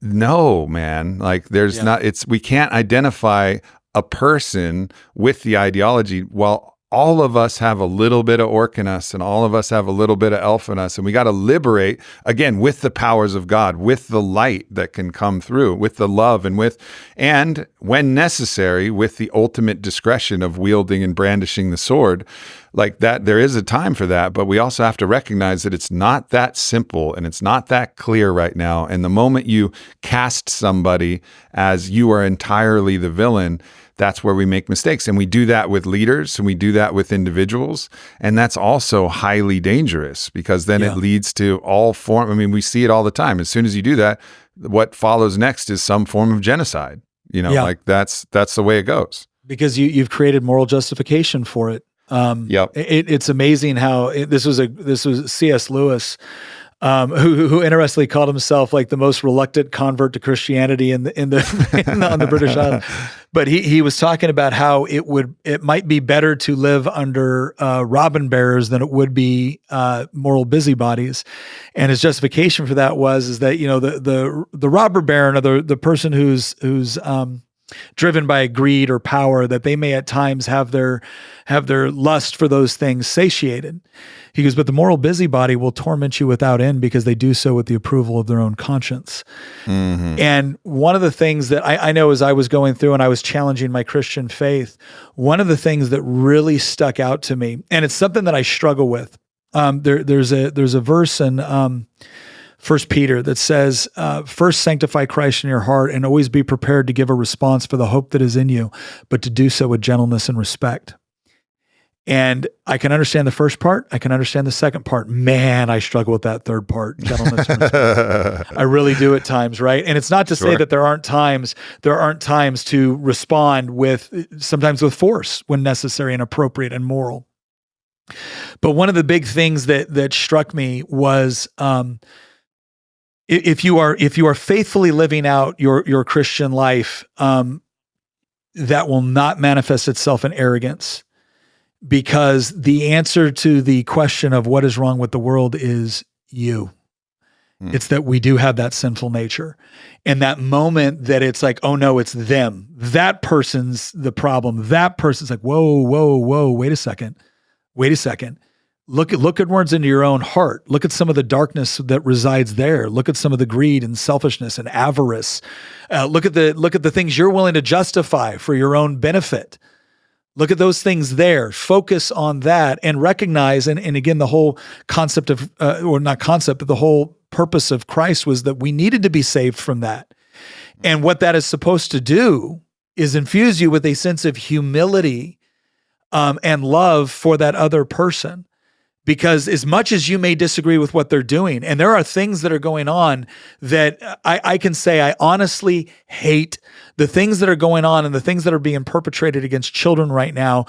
No, man, like we can't identify a person with the ideology. Well, all of us have a little bit of orc in us and all of us have a little bit of elf in us. And we got to liberate, again, with the powers of God, with the light that can come through, with the love and when necessary, with the ultimate discretion of wielding and brandishing the sword. Like that, there is a time for that, but we also have to recognize that it's not that simple and it's not that clear right now. And the moment you cast somebody as you are entirely the villain, that's where we make mistakes. And we do that with leaders and we do that with individuals. And that's also highly dangerous because then it leads to all form. I mean, we see it all the time. As soon as you do that, what follows next is some form of genocide. Like that's the way it goes. Because you've created moral justification for it. It's amazing how this was C.S. Lewis who interestingly called himself like the most reluctant convert to Christianity on the British Isles. But he was talking about how it might be better to live under robin bearers than it would be moral busybodies. And his justification for that is that, you know, the robber baron, or the person who's driven by greed or power, that they may at times have their lust for those things satiated. He goes, but the moral busybody will torment you without end because they do so with the approval of their own conscience. Mm-hmm. And one of the things that I know as I was going through and I was challenging my Christian faith, one of the things that really stuck out to me, and it's something that I struggle with. There's a verse in 1 Peter that says, first sanctify Christ in your heart and always be prepared to give a response for the hope that is in you, but to do so with gentleness and respect. And I can understand the first part. I can understand the second part. Man, I struggle with that third part, gentleness and respect. I really do at times, right? And it's not to say that there aren't times to respond sometimes with force when necessary and appropriate and moral. But one of the big things that struck me was, if you are faithfully living out your Christian life, that will not manifest itself in arrogance, because the answer to the question of what is wrong with the world is you. It's that we do have that sinful nature. And that moment that it's like, oh no, it's them. That person's the problem. That person's like, whoa, wait a second. Look inwards into your own heart. Look at some of the darkness that resides there. Look at some of the greed and selfishness and avarice. Look at the things you're willing to justify for your own benefit. Look at those things there. Focus on that and recognize. And again, the whole concept of, or not concept, but the whole purpose of Christ was that we needed to be saved from that. And what that is supposed to do is infuse you with a sense of humility and love for that other person. Because as much as you may disagree with what they're doing, and there are things that are going on that I can say I honestly hate, the things that are going on and the things that are being perpetrated against children right now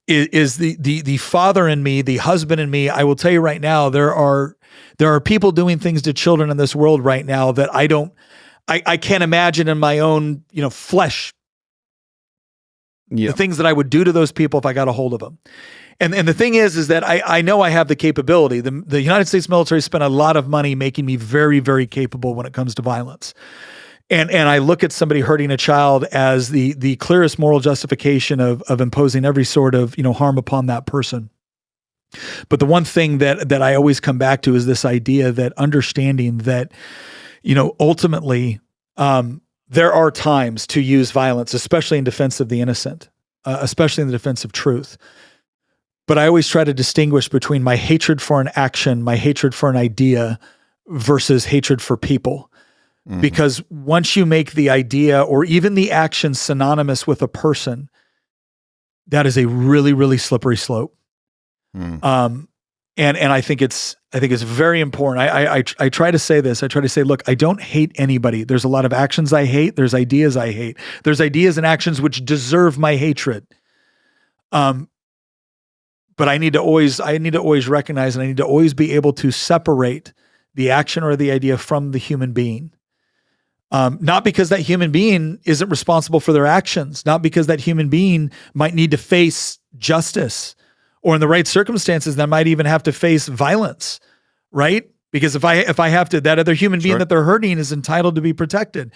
is the father in me, the husband in me. I will tell you right now, there are people doing things to children in this world right now that I can't imagine in my own, flesh, the things that I would do to those people if I got a hold of them. And the thing is that I know I have the capability. The United States military spent a lot of money making me very, very capable when it comes to violence. And I look at somebody hurting a child as the clearest moral justification of imposing every sort of, harm upon that person. But the one thing that I always come back to is this idea that understanding that, ultimately, there are times to use violence, especially in defense of the innocent, especially in the defense of truth. But I always try to distinguish between my hatred for an action, my hatred for an idea, versus hatred for people. Mm-hmm. Because once you make the idea or even the action synonymous with a person, that is a really, really slippery slope. Mm. And I think it's very important. I try to say this. I try to say, look, I don't hate anybody. There's a lot of actions I hate. There's ideas I hate. There's ideas and actions which deserve my hatred. But I need to always recognize, and I need to always be able to separate the action or the idea from the human being. Not because that human being isn't responsible for their actions, not because that human being might need to face justice, or in the right circumstances, that might even have to face violence, right? Because if I have to, that other human being that they're hurting is entitled to be protected.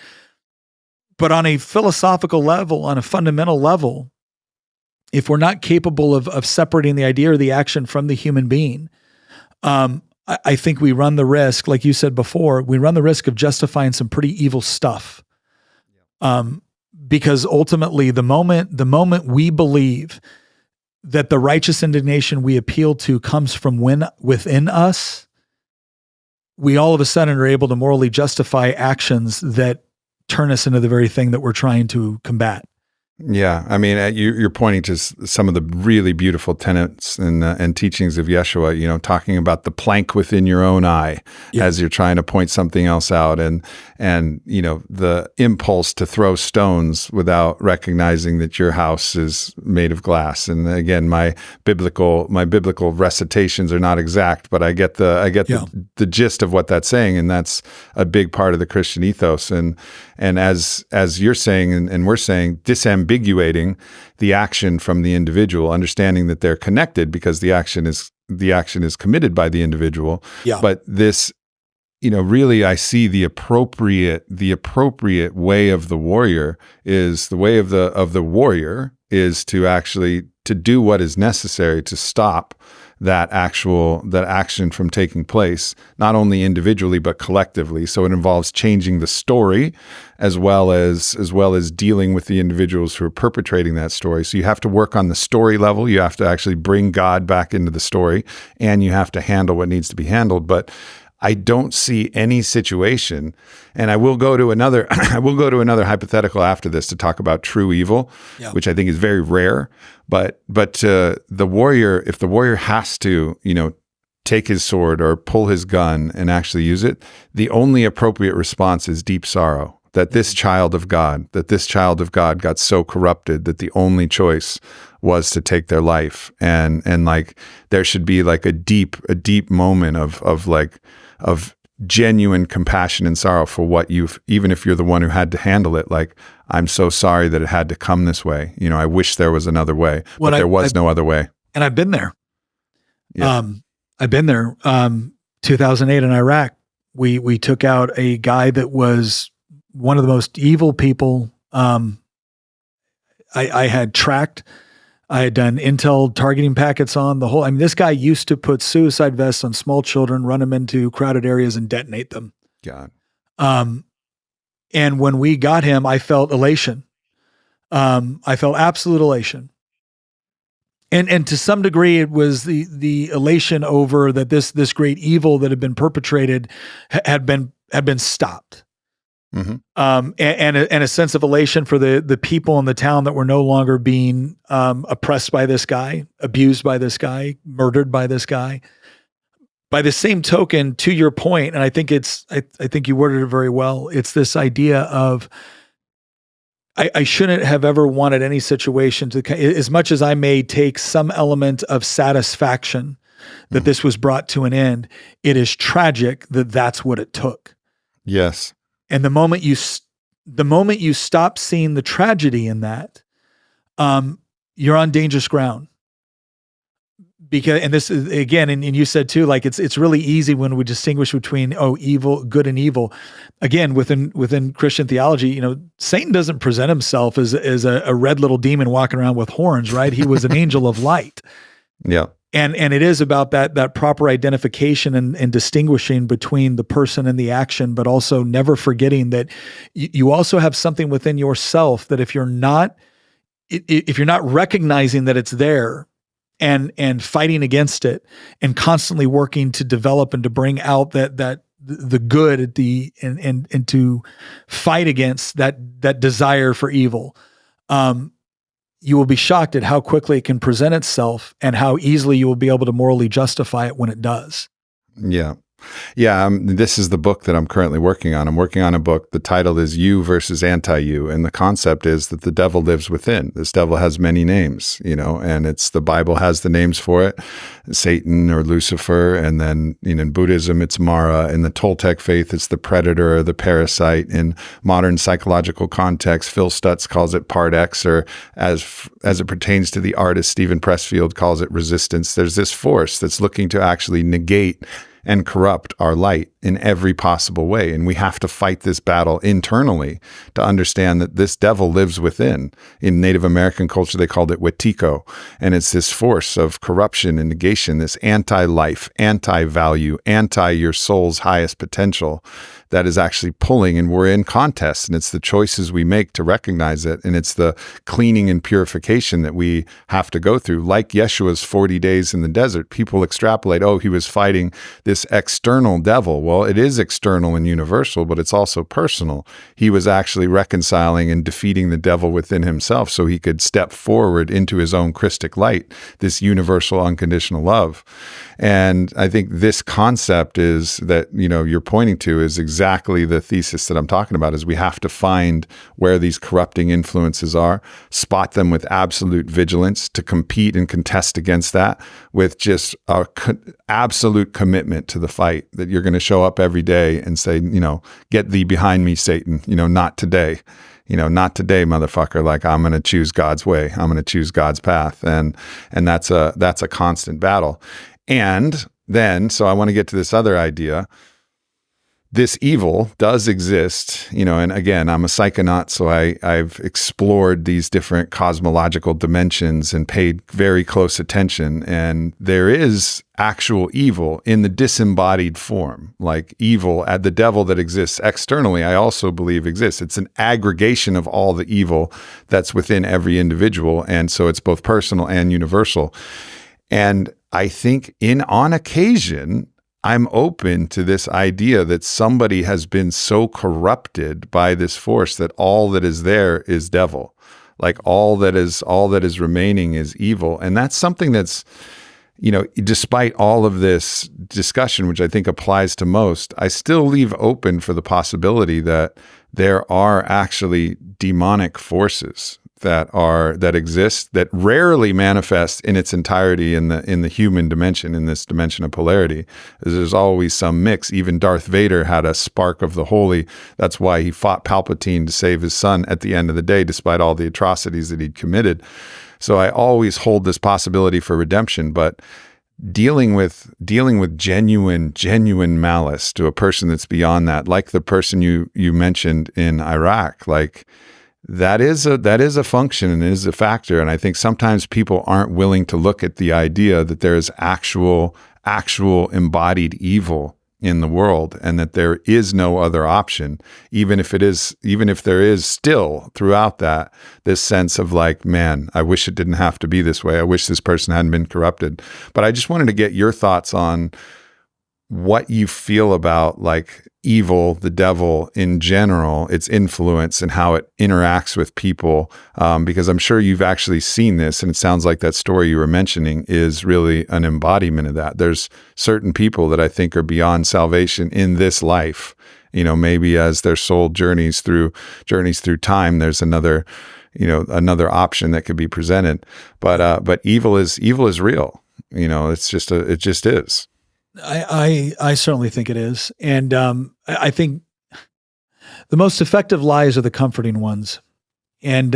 But on a philosophical level, on a fundamental level, if we're not capable of separating the idea or the action from the human being, I think we run the risk, like you said before, we run the risk of justifying some pretty evil stuff. Because ultimately, the moment we believe that the righteous indignation we appeal to comes from within us, we all of a sudden are able to morally justify actions that turn us into the very thing that we're trying to combat. Yeah, I mean, you're pointing to some of the really beautiful tenets and teachings of Yeshua. Talking about the plank within your own eye as you're trying to point something else out, and the impulse to throw stones without recognizing that your house is made of glass. And again, my biblical recitations are not exact, but I get the gist of what that's saying, and that's a big part of the Christian ethos. And as you're saying, and we're saying, disambiguating the action from the individual, understanding that they're connected because the action is committed by the individual. Yeah. But this, really, I see the appropriate way of the warrior is to actually to do what is necessary to stop that action from taking place, not only individually but collectively. So it involves changing the story as well as dealing with the individuals who are perpetrating that story. So you have to work on the story level. You have to actually bring God back into the story, and you have to handle what needs to be handled. But I don't see any situation, and I will go to another hypothetical after this to talk about true evil, which I think is very rare. But the warrior, if the warrior has to, take his sword or pull his gun and actually use it, the only appropriate response is deep sorrow. That this child of God got so corrupted that the only choice was to take their life, and like there should be like a deep moment of genuine compassion and sorrow for what even if you're the one who had to handle it, like, I'm so sorry that it had to come this way. I wish there was another way, but there was no other way. And I've been there. Yeah. I've been there. 2008 in Iraq, we took out a guy that was one of the most evil people. I had tracked. I had done intel targeting packets on the whole. This guy used to put suicide vests on small children, run them into crowded areas, and detonate them. God. And when we got him, I felt elation. I felt absolute elation. And to some degree, it was the elation over that this great evil that had been perpetrated had been stopped. Mm-hmm. And a sense of elation for the people in the town that were no longer being oppressed by this guy, abused by this guy, murdered by this guy. By the same token, to your point, and I think I think you worded it very well. It's this idea of I shouldn't have ever wanted any situation to, as much as I may take some element of satisfaction that this was brought to an end. It is tragic that that's what it took. Yes. And the moment you stop seeing the tragedy in that, you're on dangerous ground. Because, and this is again, and you said too, like it's really easy when we distinguish between evil, good and evil. Again, within Christian theology, Satan doesn't present himself as a red little demon walking around with horns, right? He was an angel of light. Yeah. And it is about that proper identification and distinguishing between the person and the action, but also never forgetting that you also have something within yourself that if you're not recognizing that it's there and fighting against it and constantly working to develop and to bring out that the good and to fight against that desire for evil, you will be shocked at how quickly it can present itself and how easily you will be able to morally justify it when it does. Yeah. Yeah, this is the book that I'm currently working on. I'm working on a book. The title is You versus Anti-You, and the concept is that the devil lives within. This devil has many names, and the Bible has the names for it, Satan or Lucifer, and then in Buddhism it's Mara. In the Toltec faith it's the predator or the parasite. In modern psychological context, Phil Stutz calls it part X, or as it pertains to the artist Stephen Pressfield calls it resistance. There's this force that's looking to actually negate and corrupt our light in every possible way. And we have to fight this battle internally to understand that this devil lives within. In Native American culture, they called it Wetiko. And it's this force of corruption and negation, this anti-life, anti-value, anti-your soul's highest potential that is actually pulling, and we're in contest, and it's the choices we make to recognize it, and it's the cleaning and purification that we have to go through. Like Yeshua's 40 days in the desert, people extrapolate, oh, he was fighting this external devil. Well, it is external and universal, but it's also personal. He was actually reconciling and defeating the devil within himself so he could step forward into his own Christic light, this universal unconditional love. And I think this concept is that, you're pointing to is exactly the thesis that I'm talking about, is we have to find where these corrupting influences are, spot them with absolute vigilance, to compete and contest against that with just our absolute commitment to the fight, that you're going to show up every day and say, get thee behind me, Satan, not today. Not today, motherfucker. Like, I'm going to choose God's way. I'm going to choose God's path. And that's a constant battle. And then, so I want to get to this other idea. This evil does exist, and again, I'm a psychonaut, so I've explored these different cosmological dimensions and paid very close attention. And there is actual evil in the disembodied form, like evil at the devil that exists externally, I also believe exists. It's an aggregation of all the evil that's within every individual. And so it's both personal and universal. And I think on occasion, I'm open to this idea that somebody has been so corrupted by this force that all that is there is devil. Like all that is remaining is evil. And that's something that's, despite all of this discussion, which I think applies to most, I still leave open for the possibility that there are actually demonic forces that exist, that rarely manifest in its entirety in the human dimension, in this dimension of polarity. There's always some mix. Even Darth Vader had a spark of the holy. That's why he fought Palpatine to save his son at the end of the day, despite all the atrocities that he'd committed. So I always hold this possibility for redemption, but dealing with genuine malice to a person that's beyond that, like the person you mentioned in Iraq, like that is a function and is a factor. And I think sometimes people aren't willing to look at the idea that there is actual embodied evil in the world, and that there is no other option, even if there is still throughout that this sense of like, man, I wish it didn't have to be this way. I wish this person hadn't been corrupted. But I just wanted to get your thoughts on what you feel about like evil, the devil in general, its influence and how it interacts with people. Because I'm sure you've actually seen this, and it sounds like that story you were mentioning is really an embodiment of that. There's certain people that I think are beyond salvation in this life. Maybe as their soul journeys through time, there's another option that could be presented. But evil is real. It just is. I certainly think it is. And I think the most effective lies are the comforting ones. And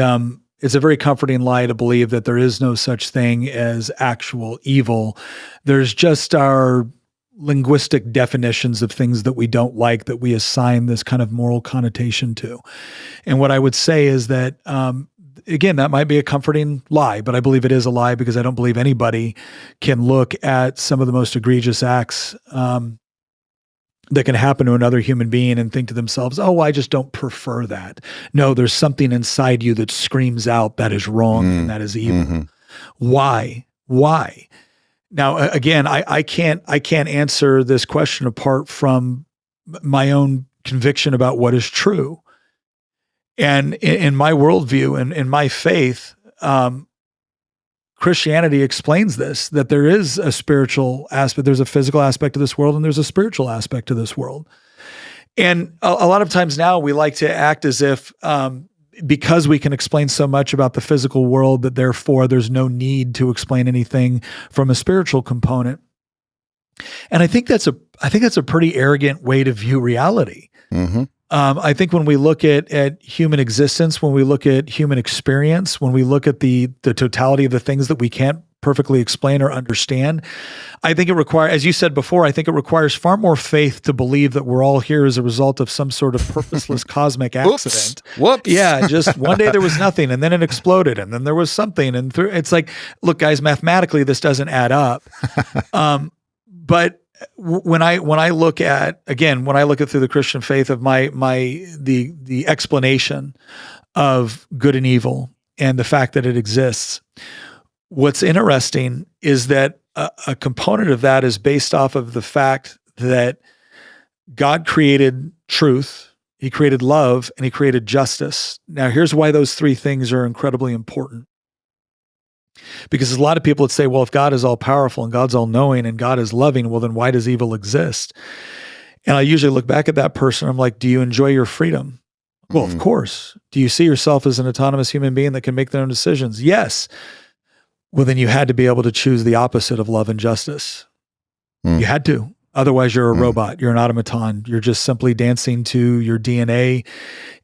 it's a very comforting lie to believe that there is no such thing as actual evil. There's just our linguistic definitions of things that we don't like, that we assign this kind of moral connotation to. And what I would say is that, again, that might be a comforting lie, but I believe it is a lie because I don't believe anybody can look at some of the most egregious acts that can happen to another human being and think to themselves, oh, I just don't prefer that. No, there's something inside you that screams out that is wrong and that is evil. Mm-hmm. Why? Now, again, I can't answer this question apart from my own conviction about what is true. And in my worldview and in my faith, Christianity explains this, that there is a spiritual aspect, there's a physical aspect to this world, and there's a spiritual aspect to this world. And a lot of times now we like to act as if because we can explain so much about the physical world, that therefore there's no need to explain anything from a spiritual component. And I think that's a pretty arrogant way to view reality. Mm-hmm. I think when we look at human existence, when we look at human experience, when we look at the totality of the things that we can't perfectly explain or understand, I think it requires, as you said before, I think it requires far more faith to believe that we're all here as a result of some sort of purposeless cosmic accident. Whoops. Yeah, just one day there was nothing, and then it exploded, and then there was something, and it's like, look, guys, mathematically this doesn't add up. But when I look at it through the Christian faith of the explanation of good and evil and the fact that it exists, what's interesting is that a component of that is based off of the fact that God created truth, he created love, and he created justice. Now, here's why those three things are incredibly important. Because there's a lot of people that say, well, if God is all powerful and God's all knowing and God is loving, well, then why does evil exist? And I usually look back at that person. I'm like, do you enjoy your freedom? Well, of course. Do you see yourself as an autonomous human being that can make their own decisions? Yes. Well, then you had to be able to choose the opposite of love and justice. You had to. Otherwise, you're a robot. You're an automaton. You're just simply dancing to your DNA.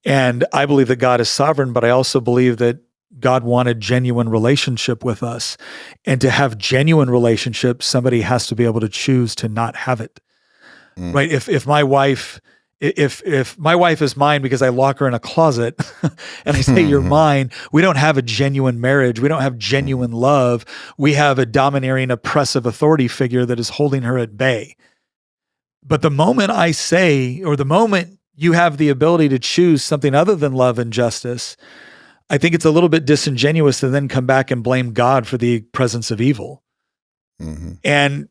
And I believe that God is sovereign, but I also believe that God wanted genuine relationship with us. And to have genuine relationship, somebody has to be able to choose to not have it. Right? If my wife is mine because I lock her in a closet and I say you're mine, we don't have a genuine marriage. We don't have genuine love. We have a domineering, oppressive authority figure that is holding her at bay. But the moment I say, or the moment you have the ability to choose something other than love and justice, I think it's a little bit disingenuous to then come back and blame God for the presence of evil. And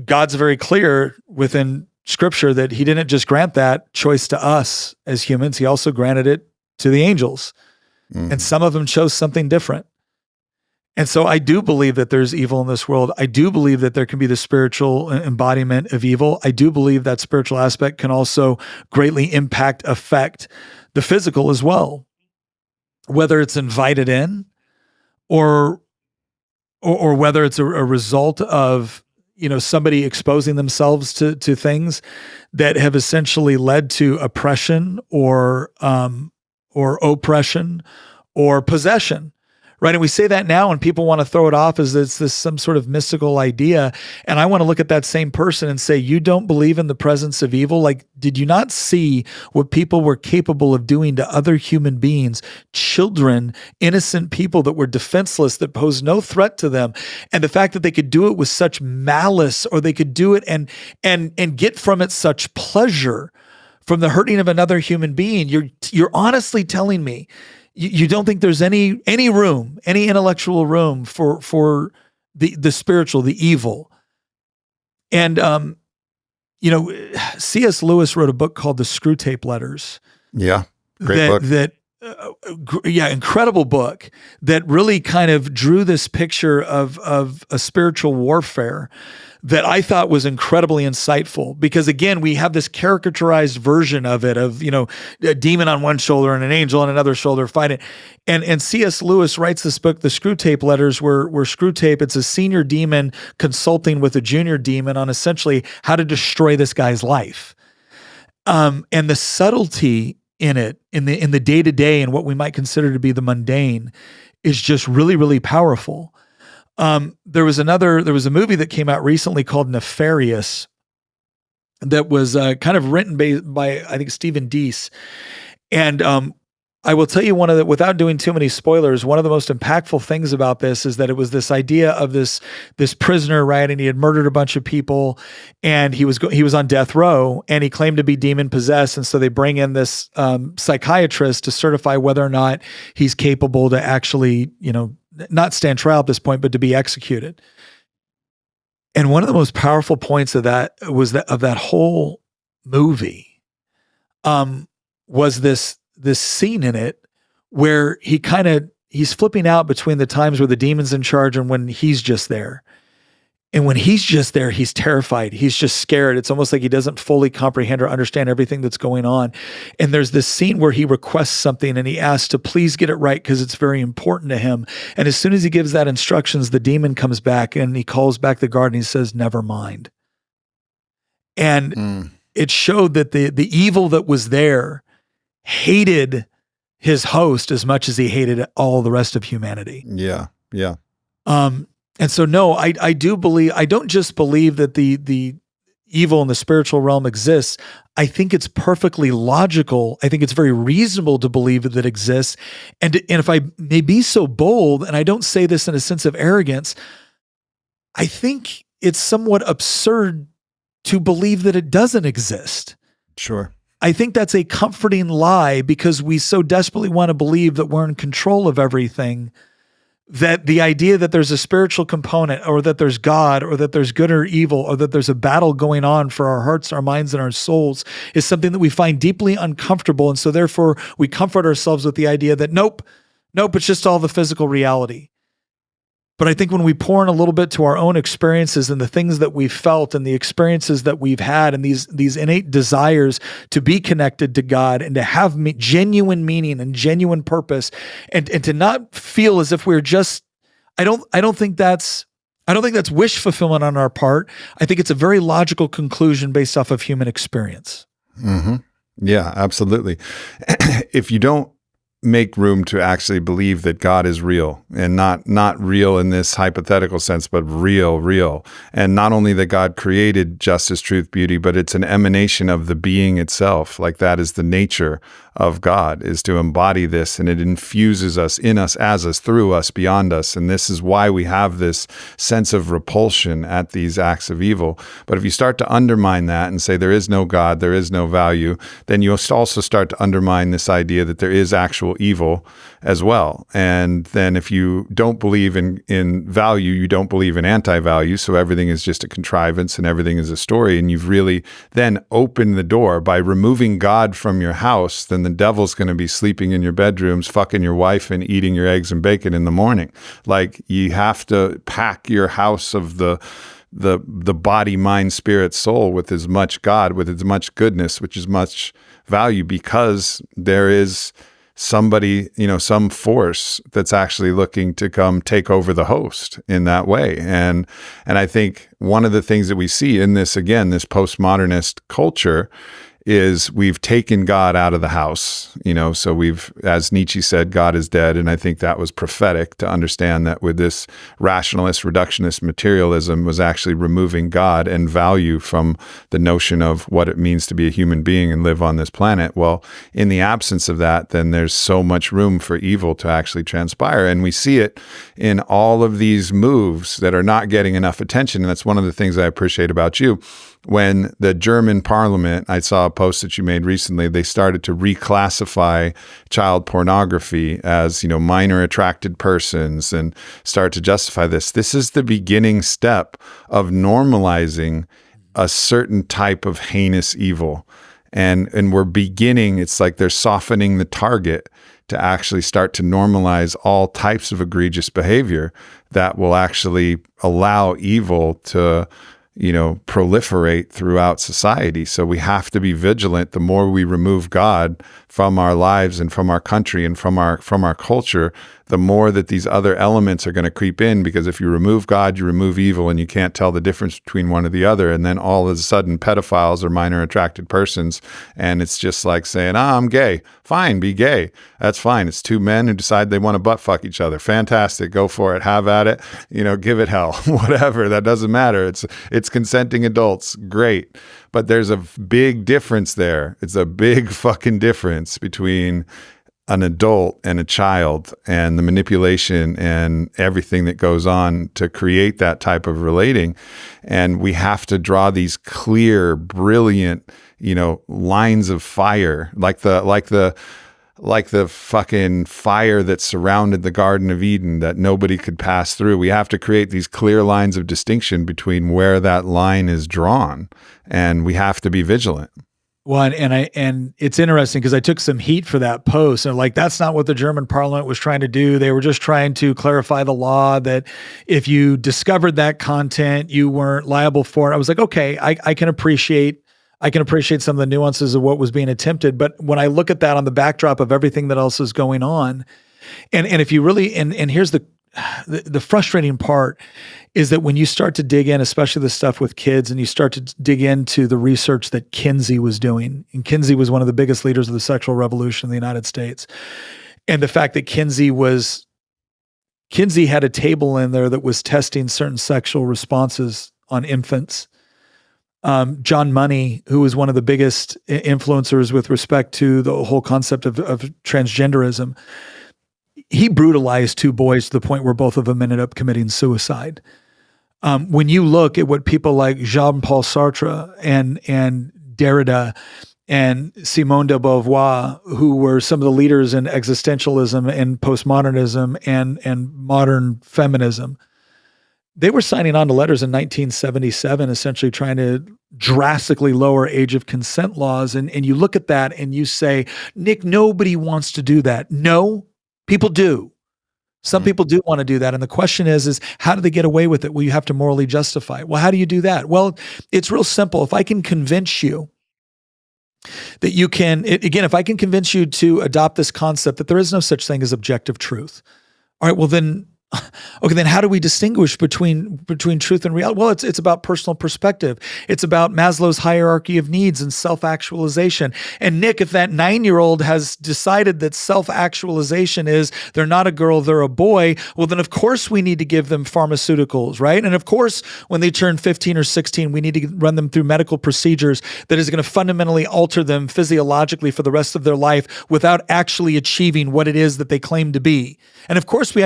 God's very clear within Scripture that he didn't just grant that choice to us as humans, he also granted it to the angels. And some of them chose something different. And so I do believe that there's evil in this world. I do believe that there can be the spiritual embodiment of evil. I do believe that spiritual aspect can also greatly affect the physical as well, whether it's invited in or whether it's a result of, somebody exposing themselves to things that have essentially led to oppression or oppression or possession. Right. And we say that now and people want to throw it off as it's this some sort of mystical idea. And I want to look at that same person and say, you don't believe in the presence of evil? Like, did you not see what people were capable of doing to other human beings, children, innocent people that were defenseless, that posed no threat to them? And the fact that they could do it with such malice, or they could do it and get from it such pleasure from the hurting of another human being. You're honestly telling me you don't think there's any room, any intellectual room for the spiritual, the evil. And C.S. Lewis wrote a book called The Screwtape Letters. Yeah, great book. Incredible book that really kind of drew this picture of a spiritual warfare that I thought was incredibly insightful, because again, we have this caricaturized version of it of, a demon on one shoulder and an angel on another shoulder fighting. And C.S. Lewis writes this book, The Screwtape Letters, where Screwtape, it's a senior demon consulting with a junior demon on essentially how to destroy this guy's life. And the subtlety in it, in the day-to-day and what we might consider to be the mundane, is just really, really powerful. There was a movie that came out recently called Nefarious that was kind of written by I think Stephen Deese. And I will tell you without doing too many spoilers, one of the most impactful things about this is that it was this idea of this prisoner, right? And he had murdered a bunch of people, and he was on death row, and he claimed to be demon possessed. And so they bring in this psychiatrist to certify whether or not he's capable to actually, not stand trial at this point, but to be executed. And one of the most powerful points of that whole movie was this scene in it where he's flipping out between the times where the demon's in charge and when he's just there. And when he's just there, he's terrified. He's just scared. It's almost like he doesn't fully comprehend or understand everything that's going on. And there's this scene where he requests something and he asks to please get it right because it's very important to him. And as soon as he gives that instructions, the demon comes back and he calls back the guard and he says, never mind. And it showed that the evil that was there hated his host as much as he hated all the rest of humanity. Yeah. Yeah. And so, no, I don't just believe that the evil in the spiritual realm exists. I think it's perfectly logical. I think it's very reasonable to believe that it exists. And if I may be so bold, and I don't say this in a sense of arrogance, I think it's somewhat absurd to believe that it doesn't exist. Sure. I think that's a comforting lie because we so desperately want to believe that we're in control of everything, that the idea that there's a spiritual component or that there's God or that there's good or evil or that there's a battle going on for our hearts, our minds, and our souls is something that we find deeply uncomfortable. And so therefore we comfort ourselves with the idea that nope, it's just all the physical reality. But I think when we pour in a little bit to our own experiences and the things that we've felt and the experiences that we've had and these innate desires to be connected to God and to have genuine meaning and genuine purpose and to not feel as if we're just, I don't think that's wish fulfillment on our part. I think it's a very logical conclusion based off of human experience. Mm-hmm. Yeah, absolutely. If you don't make room to actually believe that God is real, and not real in this hypothetical sense, but real. And not only that God created justice, truth, beauty, but it's an emanation of the being itself. Like that is the nature of God, is to embody this, and it infuses us, in us, as us, through us, beyond us. And this is why we have this sense of repulsion at these acts of evil. But if you start to undermine that and say there is no God, there is no value, then you also start to undermine this idea that there is actual evil as well. And then if you don't believe in value, you don't believe in anti-value. So everything is just a contrivance and everything is a story. And you've really then opened the door by removing God from your house. Then the devil's going to be sleeping in your bedrooms, fucking your wife and eating your eggs and bacon in the morning. Like you have to pack your house of the body, mind, spirit, soul with as much God, with as much goodness, which is much value, because there is somebody, some force that's actually looking to come take over the host in that way. And I think one of the things that we see in this, again, this postmodernist culture, is we've taken God out of the house, so we've, as Nietzsche said, God is dead. And I think that was prophetic to understand that with this rationalist, reductionist materialism was actually removing God and value from the notion of what it means to be a human being and live on this planet. Well, in the absence of that, then there's so much room for evil to actually transpire. And we see it in all of these moves that are not getting enough attention. And that's one of the things I appreciate about you. When the German parliament, I saw a post that you made recently, they started to reclassify child pornography as, minor attracted persons and start to justify this. This is the beginning step of normalizing a certain type of heinous evil. And we're beginning, it's like they're softening the target to actually start to normalize all types of egregious behavior that will actually allow evil to proliferate throughout society. So we have to be vigilant. The more we remove God from our lives and from our country and from our culture, the more that these other elements are going to creep in, because if you remove God, you remove evil, and you can't tell the difference between one or the other. And then all of a sudden pedophiles are minor attracted persons. And it's just like saying, I'm gay. Fine, be gay. That's fine. It's two men who decide they want to butt fuck each other. Fantastic. Go for it. Have at it. Give it hell. Whatever. That doesn't matter. It's consenting adults. Great. But there's a big difference there. It's a big fucking difference between an adult and a child, and the manipulation and everything that goes on to create that type of relating. And we have to draw these clear, brilliant, lines of fire, like the fucking fire that surrounded the Garden of Eden that nobody could pass through. We have to create these clear lines of distinction between where that line is drawn, and we have to be vigilant. Well, and it's interesting because I took some heat for that post, and that's not what the German parliament was trying to do. They were just trying to clarify the law that if you discovered that content, you weren't liable for it. I was like, okay, I can appreciate some of the nuances of what was being attempted. But when I look at that on the backdrop of everything that else is going on, and if you really, and here's the frustrating part, is that when you start to dig in, especially the stuff with kids, and you start to dig into the research that Kinsey was doing, and Kinsey was one of the biggest leaders of the sexual revolution in the United States, and the fact that Kinsey had a table in there that was testing certain sexual responses on infants. John Money, who was one of the biggest influencers with respect to the whole concept of transgenderism, he brutalized two boys to the point where both of them ended up committing suicide. When you look at what people like Jean-Paul Sartre and Derrida and Simone de Beauvoir, who were some of the leaders in existentialism and postmodernism and modern feminism, they were signing on to letters in 1977, essentially trying to drastically lower age of consent laws. And you look at that and you say, Nick, nobody wants to do that. No, people do. Some people do want to do that. And the question is how do they get away with it? Well, you have to morally justify it. Well, how do you do that? Well, it's real simple. If I can convince you that you can, again, if I can convince you to adopt this concept that there is no such thing as objective truth, all right, well then, okay, then how do we distinguish between truth and reality? Well, it's about personal perspective. It's about Maslow's hierarchy of needs and self-actualization. And Nick, if that 9-year-old has decided that self-actualization is they're not a girl, they're a boy, well, then of course we need to give them pharmaceuticals, right? And of course, when they turn 15 or 16, we need to run them through medical procedures that is going to fundamentally alter them physiologically for the rest of their life without actually achieving what it is that they claim to be. And of course,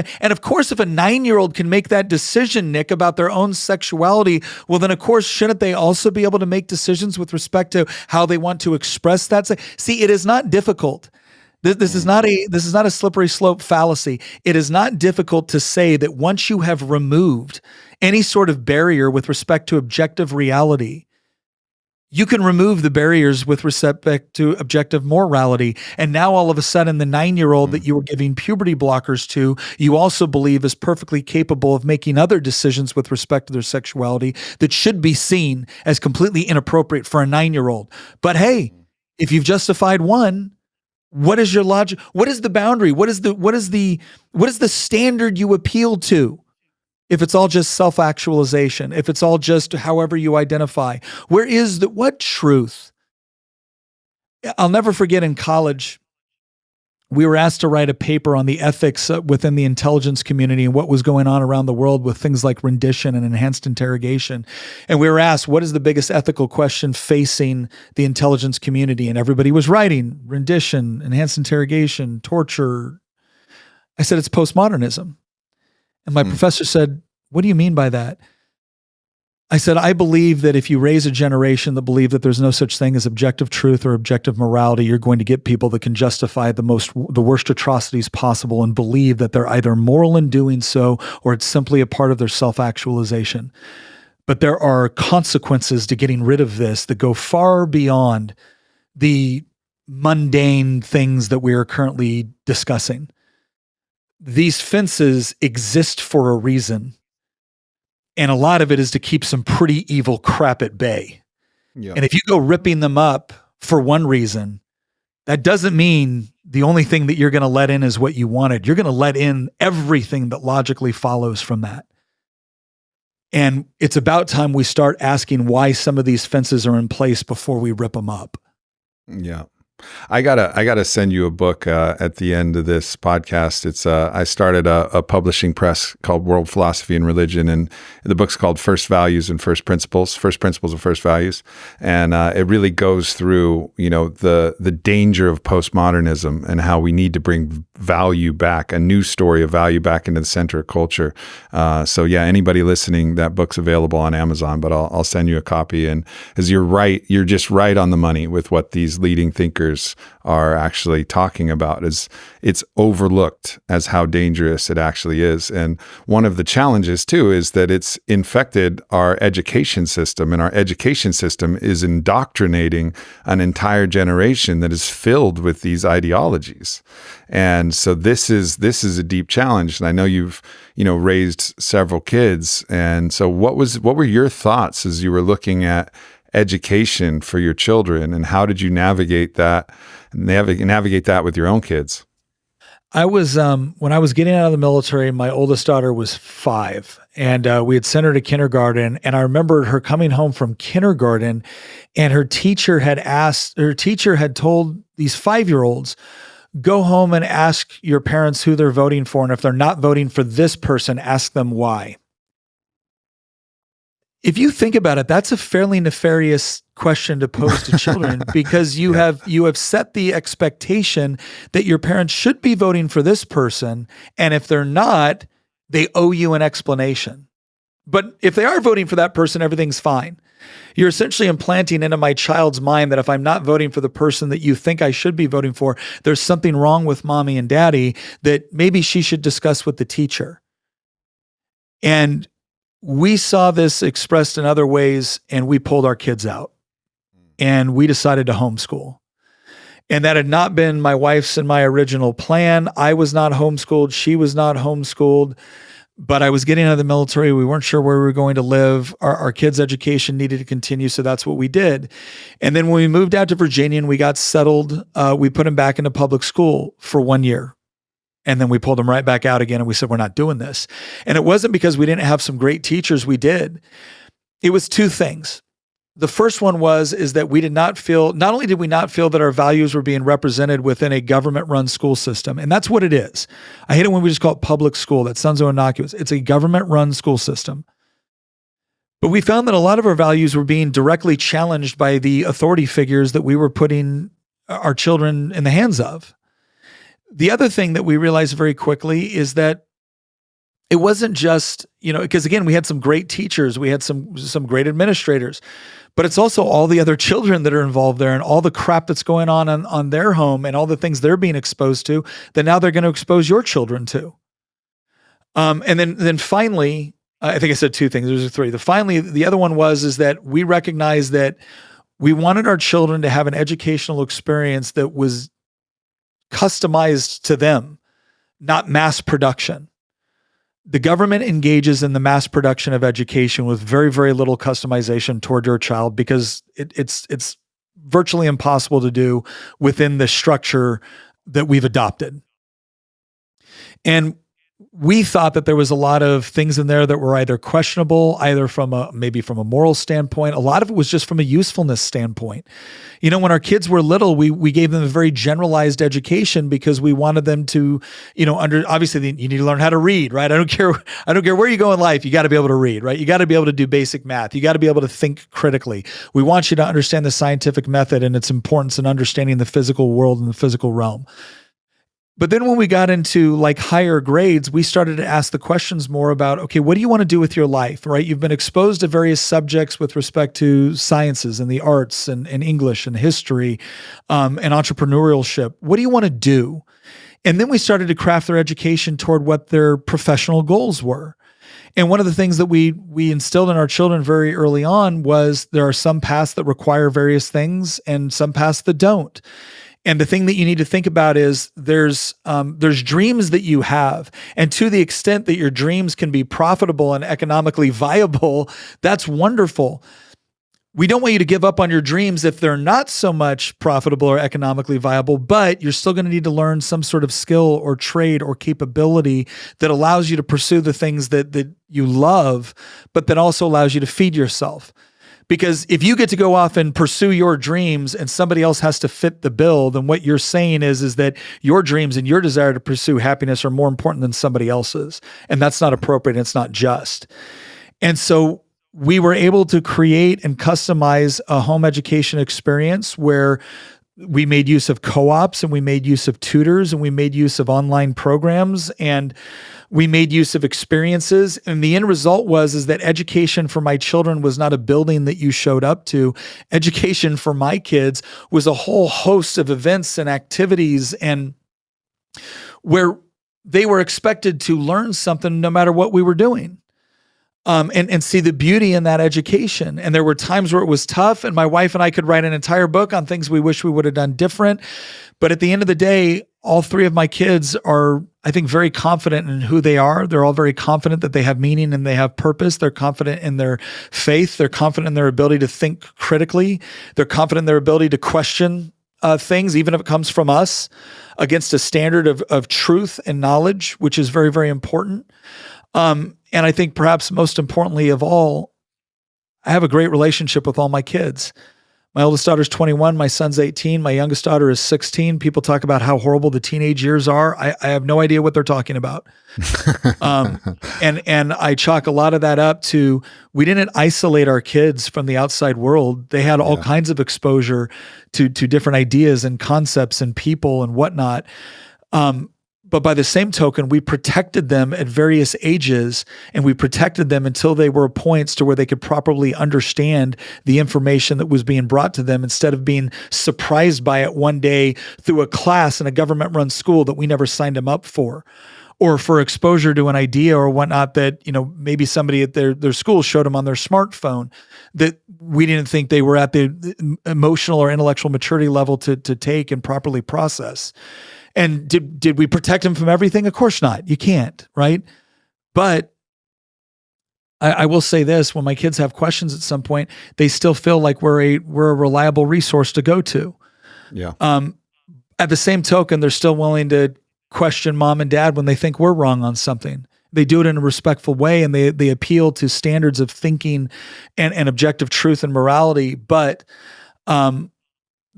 if a 9-year-old can make that decision, Nick, about their own sexuality, well, then of course, shouldn't they also be able to make decisions with respect to how they want to express that? See, it is not difficult. This is not a slippery slope fallacy. It is not difficult to say that once you have removed any sort of barrier with respect to objective reality, you can remove the barriers with respect to objective morality. And now all of a sudden, the 9-year-old that you were giving puberty blockers to, you also believe is perfectly capable of making other decisions with respect to their sexuality that should be seen as completely inappropriate for a 9-year-old. But hey, if you've justified one, what is your logic? What is the boundary? What is the standard you appeal to? If it's all just self-actualization, if it's all just however you identify, what truth? I'll never forget in college, we were asked to write a paper on the ethics within the intelligence community and what was going on around the world with things like rendition and enhanced interrogation. And we were asked, what is the biggest ethical question facing the intelligence community? And everybody was writing rendition, enhanced interrogation, torture. I said, it's postmodernism. And my professor said, what do you mean by that? I said, I believe that if you raise a generation that believe that there's no such thing as objective truth or objective morality, you're going to get people that can justify the worst atrocities possible and believe that they're either moral in doing so or it's simply a part of their self-actualization. But there are consequences to getting rid of this that go far beyond the mundane things that we are currently discussing. These fences exist for a reason. And a lot of it is to keep some pretty evil crap at bay. Yeah. And if you go ripping them up for one reason, that doesn't mean the only thing that you're going to let in is what you wanted. You're going to let in everything that logically follows from that. And it's about time we start asking why some of these fences are in place before we rip them up. Yeah. I gotta send you a book at the end of this podcast. It's I started a publishing press called World Philosophy and Religion, and the book's called First Values and First Principles and First Values, and it really goes through the danger of postmodernism and how we need to bring value back, a new story of value back into the center of culture. So yeah, anybody listening, that book's available on Amazon, but I'll send you a copy. And as you're right, you're just right on the money with what these leading thinkers are actually talking about. Is it's overlooked as how dangerous it actually is. And one of the challenges too is that it's infected our education system, and our education system is indoctrinating an entire generation that is filled with these ideologies. And so this is a deep challenge. And I know you've raised several kids. And so what were your thoughts as you were looking at education for your children, and how did you navigate that with your own kids? I was, when I was getting out of the military, my oldest daughter was 5, and we had sent her to kindergarten. And I remember her coming home from kindergarten, and her teacher had told these 5-year-olds, go home and ask your parents who they're voting for. And if they're not voting for this person, ask them why. If you think about it, that's a fairly nefarious question to pose to children, because you have set the expectation that your parents should be voting for this person, and if they're not, they owe you an explanation, But if they are voting for that person, everything's fine. You're essentially implanting into my child's mind that if I'm not voting for the person that you think I should be voting for, there's something wrong with mommy and daddy that maybe she should discuss with the teacher. And we saw this expressed in other ways, and we pulled our kids out and we decided to homeschool. And that had not been my wife's and my original plan. I was not homeschooled. She was not homeschooled. But I was getting out of the military. We weren't sure where we were going to live. Our kids' education needed to continue, so that's what we did. And then when we moved out to Virginia and we got settled, we put them back into public school for 1 year. And then we pulled them right back out again, and we said, we're not doing this. And it wasn't because we didn't have some great teachers. We did. It was two things. The first one is that we did not feel, not only did we not feel that our values were being represented within a government-run school system, and that's what it is. I hate it when we just call it public school. That sounds so innocuous. It's a government-run school system. But we found that a lot of our values were being directly challenged by the authority figures that we were putting our children in the hands of. The other thing that we realized very quickly is that it wasn't just, because again, we had some great teachers, we had some great administrators, but it's also all the other children that are involved there and all the crap that's going on their home and all the things they're being exposed to that now they're going to expose your children to. And then finally, I think I said two things. There's three. The other one is that we recognized that we wanted our children to have an educational experience that was customized to them, not mass production. The government engages in the mass production of education with very, very little customization toward your child because it's virtually impossible to do within the structure that we've adopted. And we thought that there was a lot of things in there that were either questionable, either maybe from a moral standpoint. A lot of it was just from a usefulness standpoint. When our kids were little, we gave them a very generalized education because we wanted them to, obviously you need to learn how to read, right? I don't care where you go in life. You got to be able to read, right? You got to be able to do basic math. You got to be able to think critically. We want you to understand the scientific method and its importance in understanding the physical world and the physical realm. But then when we got into higher grades, we started to ask the questions more about, okay, what do you want to do with your life, right? You've been exposed to various subjects with respect to sciences and the arts and English and history and entrepreneurship. What do you want to do? And then we started to craft their education toward what their professional goals were. And one of the things that we instilled in our children very early on was there are some paths that require various things and some paths that don't. And the thing that you need to think about is there's dreams that you have. And to the extent that your dreams can be profitable and economically viable, that's wonderful. We don't want you to give up on your dreams if they're not so much profitable or economically viable, but you're still going to need to learn some sort of skill or trade or capability that allows you to pursue the things that you love, but that also allows you to feed yourself. Because if you get to go off and pursue your dreams and somebody else has to fit the bill, then what you're saying is that your dreams and your desire to pursue happiness are more important than somebody else's. And that's not appropriate. It's not just. And so we were able to create and customize a home education experience where we made use of co-ops and we made use of tutors and we made use of online programs and we made use of experiences. And the end result is that education for my children was not a building that you showed up to. Education for my kids was a whole host of events and activities and where they were expected to learn something no matter what we were doing. And see the beauty in that education. And there were times where it was tough and my wife and I could write an entire book on things we wish we would have done different. But at the end of the day, all three of my kids are, I think, very confident in who they are. They're all very confident that they have meaning and they have purpose. They're confident in their faith. They're confident in their ability to think critically. They're confident in their ability to question things, even if it comes from us, against a standard of truth and knowledge, which is very, very important. And I think perhaps most importantly of all, I have a great relationship with all my kids. My oldest daughter's 21, my son's 18, my youngest daughter is 16. People talk about how horrible the teenage years are. I have no idea what they're talking about. And I chalk a lot of that up to, we didn't isolate our kids from the outside world. They had all kinds of exposure to different ideas and concepts and people and whatnot. But by the same token, we protected them at various ages, and we protected them until they were points to where they could properly understand the information that was being brought to them, instead of being surprised by it one day through a class in a government-run school that we never signed them up for, or for exposure to an idea or whatnot that, maybe somebody at their school showed them on their smartphone that we didn't think they were at the emotional or intellectual maturity level to take and properly process. And did we protect them from everything? Of course not. You can't, right? But I will say this: when my kids have questions at some point, they still feel like we're a reliable resource to go to. Yeah. At the same token, they're still willing to question mom and dad when they think we're wrong on something. They do it in a respectful way, and they appeal to standards of thinking and objective truth and morality. But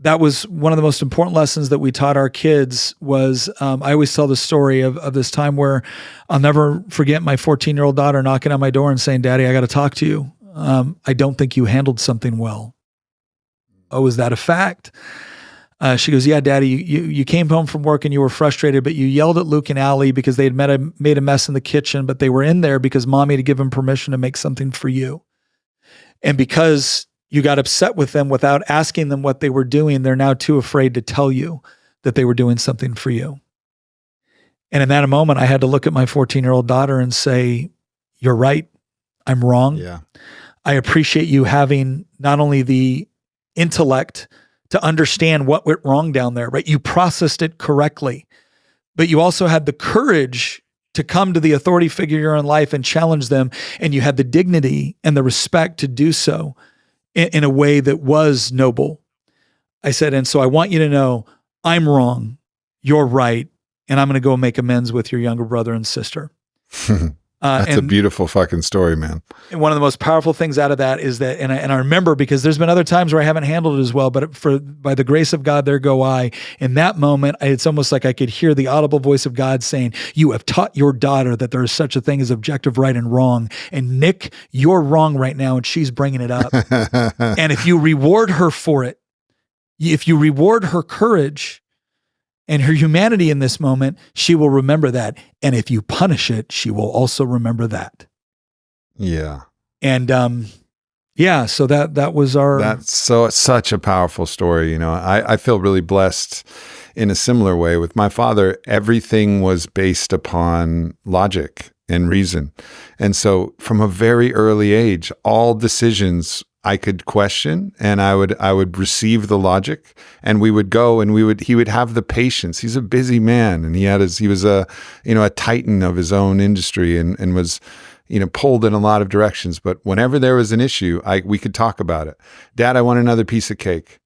that was one of the most important lessons that we taught our kids was, I always tell the story of this time where I'll never forget my 14-year-old daughter knocking on my door and saying, "Daddy, I got to talk to you. I don't think you handled something well." "Oh, is that a fact?" She goes, "Yeah, Daddy, you came home from work and you were frustrated, but you yelled at Luke and Allie because they had made a mess in the kitchen, but they were in there because Mommy had given permission to make something for you. And because you got upset with them without asking them what they were doing, they're now too afraid to tell you that they were doing something for you." And in that moment, I had to look at my 14-year-old daughter and say, "You're right. I'm wrong. Yeah. I appreciate you having not only the intellect to understand what went wrong down there, right? You processed it correctly, but you also had the courage to come to the authority figure in life and challenge them. And you had the dignity and the respect to do so in a way that was noble." I said, "And so I want you to know I'm wrong, you're right, and I'm going to go make amends with your younger brother and sister." That's a beautiful fucking story, man. And one of the most powerful things out of that is that, and I remember, because there's been other times where I haven't handled it as well, but by the grace of God, there go I. In that moment, it's almost like I could hear the audible voice of God saying, "You have taught your daughter that there is such a thing as objective right and wrong. And Nick, you're wrong right now, and she's bringing it up. And if you reward her for it, if you reward her courage and her humanity in this moment, she will remember that. And if you punish it, she will also remember that." Yeah. And so that was That's such a powerful story. I feel really blessed in a similar way. With my father, everything was based upon logic and reason. And so from a very early age, all decisions I could question, and I would receive the logic, and we would go, and he would have the patience. He's a busy man, and he was a titan of his own industry, and was pulled in a lot of directions. But whenever there was an issue, we could talk about it. "Dad, I want another piece of cake."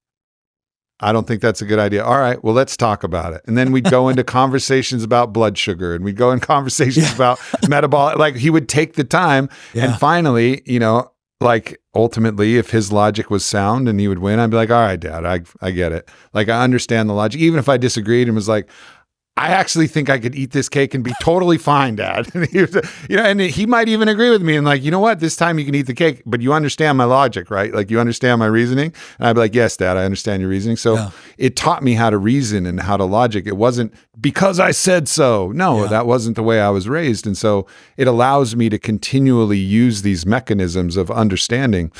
"I don't think that's a good idea." "All right, well, let's talk about it." And then we'd go into conversations about blood sugar, and we'd go in conversations about metabolic. Like, he would take the time, and finally, ultimately, if his logic was sound and he would win, I'd be like, "All right, Dad, I get it. Like, I understand the logic." Even if I disagreed and was like, "I actually think I could eat this cake and be totally fine, Dad." And he was, and he might even agree with me and like, "You know what? This time you can eat the cake, but you understand my logic, right? Like, you understand my reasoning?" And I'd be like, "Yes, Dad, I understand your reasoning." So it taught me how to reason and how to logic. It wasn't because I said so. No, that wasn't the way I was raised. And so it allows me to continually use these mechanisms of understanding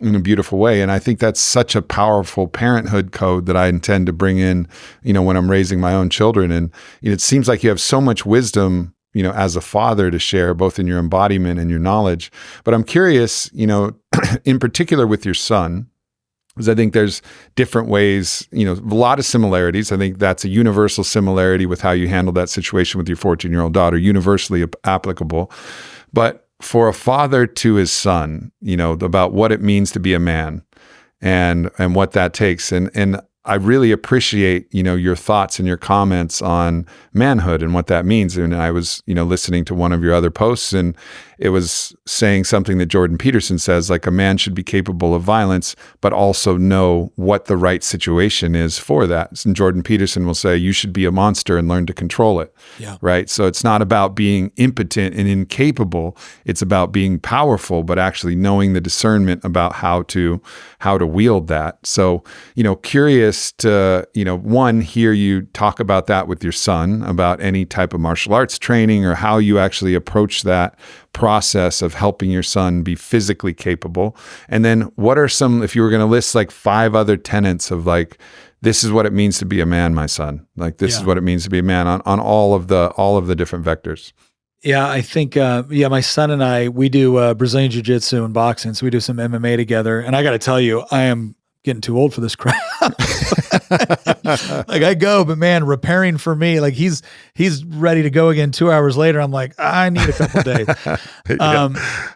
in a beautiful way. And I think that's such a powerful parenthood code that I intend to bring in, when I'm raising my own children. And it seems like you have so much wisdom, as a father to share, both in your embodiment and your knowledge. But I'm curious, in particular with your son, because I think there's different ways, a lot of similarities. I think that's a universal similarity with how you handle that situation with your 14-year-old daughter, universally applicable. But for a father to his son, about what it means to be a man and what that takes. And I really appreciate, your thoughts and your comments on manhood and what that means. And I was, listening to one of your other posts, and it was saying something that Jordan Peterson says, like, a man should be capable of violence, but also know what the right situation is for that. And Jordan Peterson will say, you should be a monster and learn to control it. Yeah. Right. So it's not about being impotent and incapable. It's about being powerful, but actually knowing the discernment about how to wield that. So, curious, curious to, one, hear you talk about that with your son, about any type of martial arts training or how you actually approach that process of helping your son be physically capable. And then what are some, if you were going to list like 5 other tenets of like, this is what it means to be a man, my son. Like, this is what it means to be a man on all of the different vectors. Yeah, I think, my son and I, we do Brazilian Jiu-Jitsu and boxing. So we do some MMA together. And I got to tell you, I am getting too old for this crap. Like I go, but man, repairing for me, like he's ready to go again 2 hours later. I'm like, I need a couple days.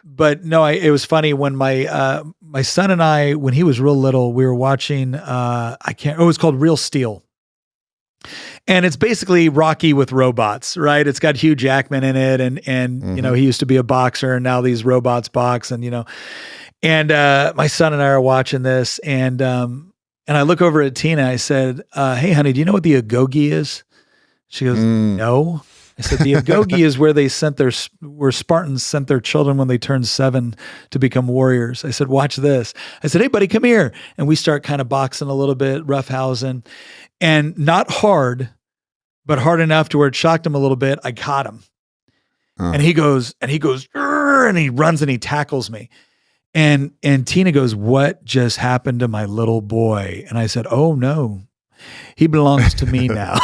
But no, it was funny when my son and I, when he was real little, we were watching, it was called Real Steel. And it's basically Rocky with robots, right? It's got Hugh Jackman in it. And he used to be a boxer and now these robots box and, and my son and I are watching this and I look over at Tina. I said, hey, honey, do you know what the agoge is? She goes, no. I said, the agoge is where Spartans sent their children when they turned 7 to become warriors. I said, watch this. I said, hey, buddy, come here. And we start kind of boxing a little bit, roughhousing, and not hard, but hard enough to where it shocked him a little bit. I caught him. And he goes, and he runs and he tackles me. And Tina goes, what just happened to my little boy? And I said, oh no, he belongs to me now.